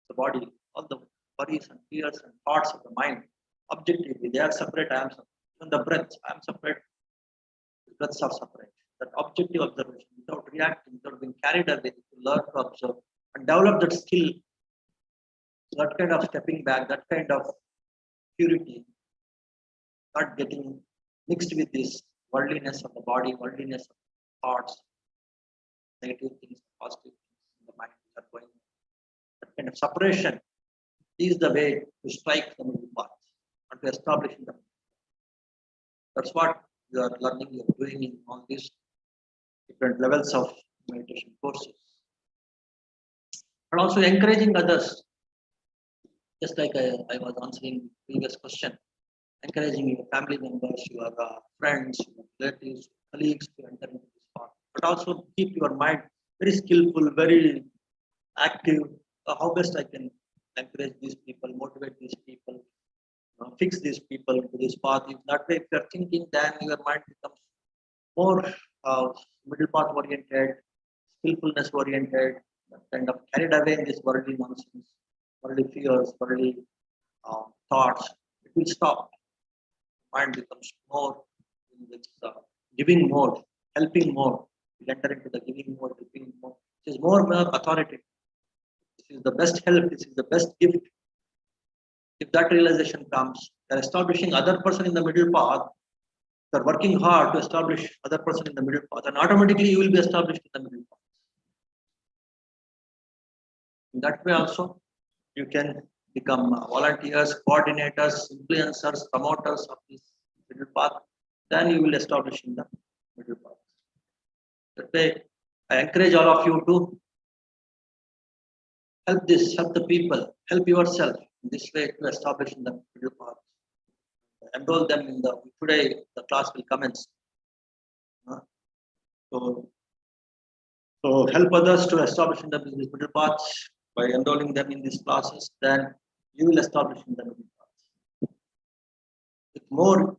the body, all the worries and fears and thoughts of the mind, objectively, they are separate, I am separate. Even the breath, I am separate, the breaths are separate. That objective observation, without reacting, without being carried away, to learn to observe and develop that skill, that kind of stepping back, that kind of purity, not getting mixed with this worldliness of the body, worldliness of thoughts, negative things, positive things in the mind which are going. That kind of separation is the way to strike the middle path and to establish them. That's what you are learning, you are doing in all these different levels of meditation courses. And also encouraging others, just like I was answering previous question, encouraging your family members, your friends, your relatives, colleagues to enter into this path. But also keep your mind very skillful, very active. How best I can encourage these people, motivate these people, fix these people to this path. If that way, if you're thinking, then your mind becomes more middle path oriented, skillfulness oriented, kind of carried away in this worldly nonsense, worldly fears, worldly thoughts. It will stop. Mind becomes more in this giving mode, helping mode. You enter into the giving mode, giving mode. It is more authoritative. This is the best help. This is the best gift. If that realization comes, they're establishing other person in the middle path. They're working hard to establish other person in the middle path, and automatically you will be established in the middle path. In that way also, you can become volunteers, coordinators, influencers, promoters of this middle path. Then you will establish in the middle path. That way, I encourage all of you to help the people, help yourself in this way to establish in the middle path. Enroll them in the today the class will commence. Uh, so, so help others to establish in the middle paths by enrolling them in these classes. Then you will establish in the middle path with more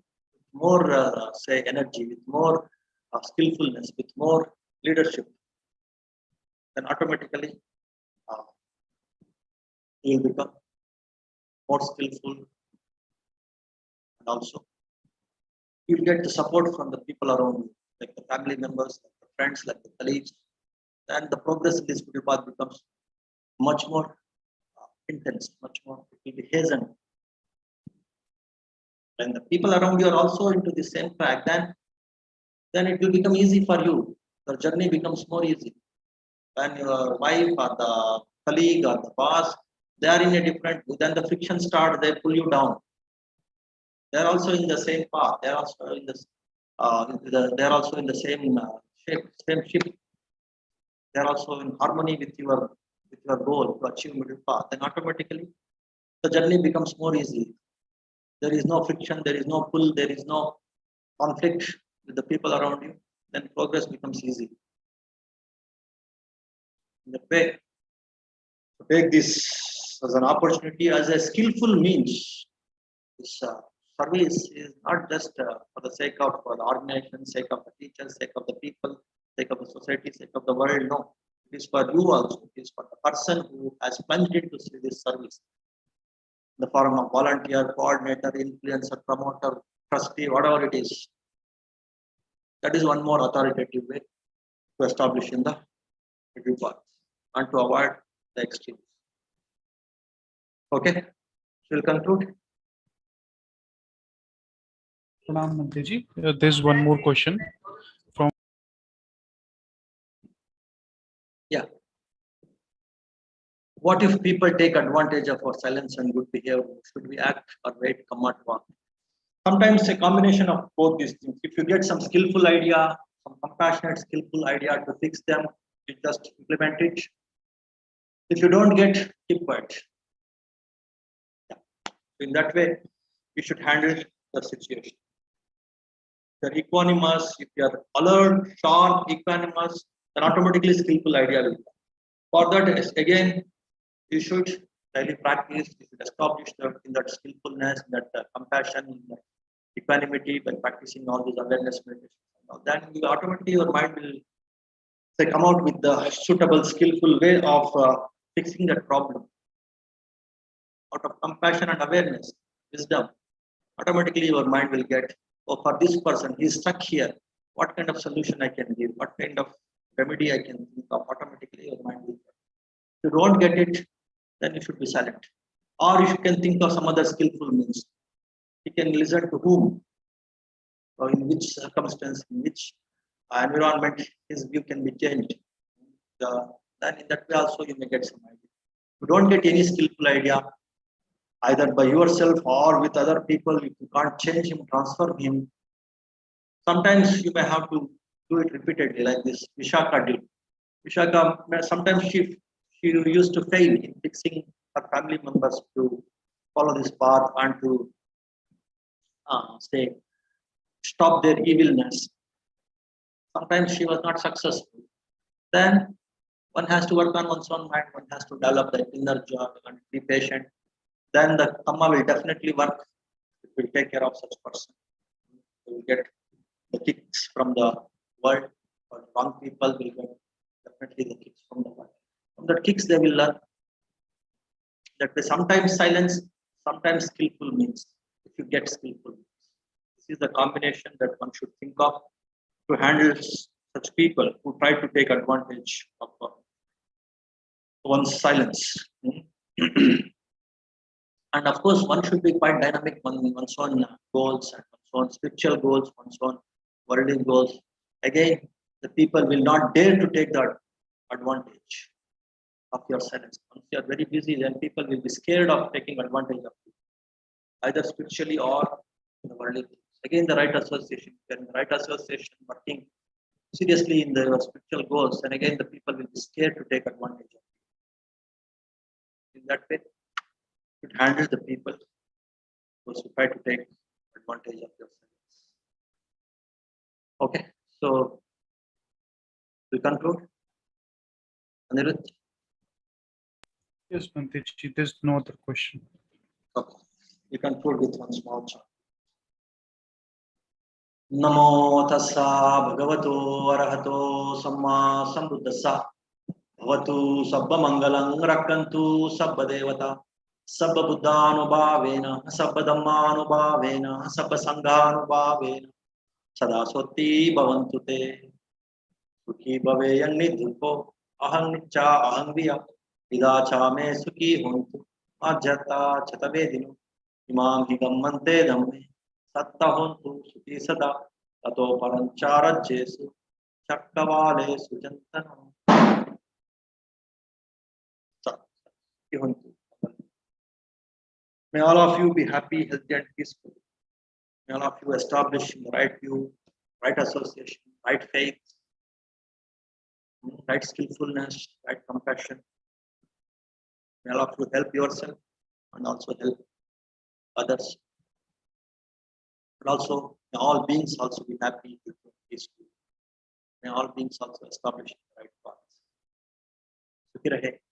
say energy, with more skillfulness, with more leadership. Then automatically uh, you will become more skillful, and also you will get the support from the people around you, like the family members, like the friends, like the colleagues. Then the progress in this middle path becomes much more intense, much more, it will be hastened. When the people around you are also into the same track, then it will become easy for you. Your journey becomes more easy. When your wife or the colleague or the boss, they are in a different, then the friction start, they pull you down. They're also in the same path. They're also in this. They're also in the same shape, same ship. They're also in harmony with your goal to achieve middle path. Then automatically the journey becomes more easy. There is no friction. There is no pull. There is no conflict with the people around you. Then progress becomes easy. In that way, to take this as an opportunity, as a skillful means. This service is not just for the sake of the organization, sake of the teachers, sake of the people, sake of the society, sake of the world. No, it is for you also. It is for the person who has plunged into this service in the form of volunteer, coordinator, influencer, promoter, trustee, whatever it is. That is one more authoritative way to establish in the middle path and to avoid the extremes. Okay, we'll conclude. Pranam Manteji. There's one more question from. Yeah. What if people take advantage of our silence and good behavior? Should we act or wait, come what want? Sometimes a combination of both these things. If you get some skillful idea, some compassionate, skillful idea to fix them, you just implement it. If you don't get, keep quiet. Yeah. In that way, you should handle the situation. If you're equanimous, if you're alert, sharp, equanimous, then automatically skillful idea will come. For that, again, you should daily practice, you should establish that in that skillfulness, that compassion, in that equanimity by practicing all these awareness meditation. Then you automatically your mind will say come out with the suitable, skillful way of fixing that problem. Out of compassion and awareness, wisdom, automatically your mind will get, oh, for this person, he's stuck here. What kind of solution I can give? What kind of remedy I can think of? Automatically your mind will get. If you don't get it, then you should be silent. Or if you can think of some other skillful means. You can listen to whom, or in which circumstance, in which environment his view can be changed. Then in that way also you may get some idea. You don't get any skillful idea, either by yourself or with other people, if you can't change him, transform him. Sometimes you may have to do it repeatedly, like this Vishaka did. Vishaka, sometimes she used to fail in fixing her family members to follow this path and to say stop their evilness. Sometimes she was not successful. Then one has to work on one's own mind, one has to develop that inner joy and be patient. Then the karma will definitely work. It will take care of such person. You will get the kicks from the world, or wrong people will get definitely the kicks from the world. From the kicks they will learn that sometimes silence, sometimes skillful means. If you get skillful means. This is the combination that one should think of to handle such people who try to take advantage of one's silence. And of course, one should be quite dynamic on one's own goals and one's own spiritual goals, one's own worldly goals. Again, the people will not dare to take that advantage of your silence. Once you are very busy, then people will be scared of taking advantage of you, either spiritually or in the worldly things. Again, the right association. If in the right association, working seriously in the spiritual goals, and again, the people will be scared to take advantage of you. that way, you handle the people those who try to take advantage of your service. Okay, so we conclude. Anirudh? Yes, Bantiji, there's no other question. Okay. We conclude with one small chant. नमो तस्सा भगवतो अरहतो सम्मा सम्बुद्धस्सा भवतु सर्वमङ्गलं रक्षन्तु सर्वदेवता सर्वबुद्धानुभावेन सर्वधर्मानुभावेन सर्वसङ्घानुभावेन सदा स्वस्ति भवन्तु ते सुखी भवेयं निर्धुको अहं निच्चा अहं विया इदा चा मे सुखी होन्तु आज्यता चतवेदिनो इमां हि गम्मन्ते धम्मे सत्ता होन्तु सुखी सदा ततो परञ्चारज्येषु चक्रवालेषु चिन्तनम् May all of you be happy, healthy, and peaceful. May all of you establish the right view, right association, right faith, right skillfulness, right compassion. May all of you help yourself and also help others. But also, may all beings also be happy, healthy, and peaceful. May all beings also establish the right path. Sukhi rahe.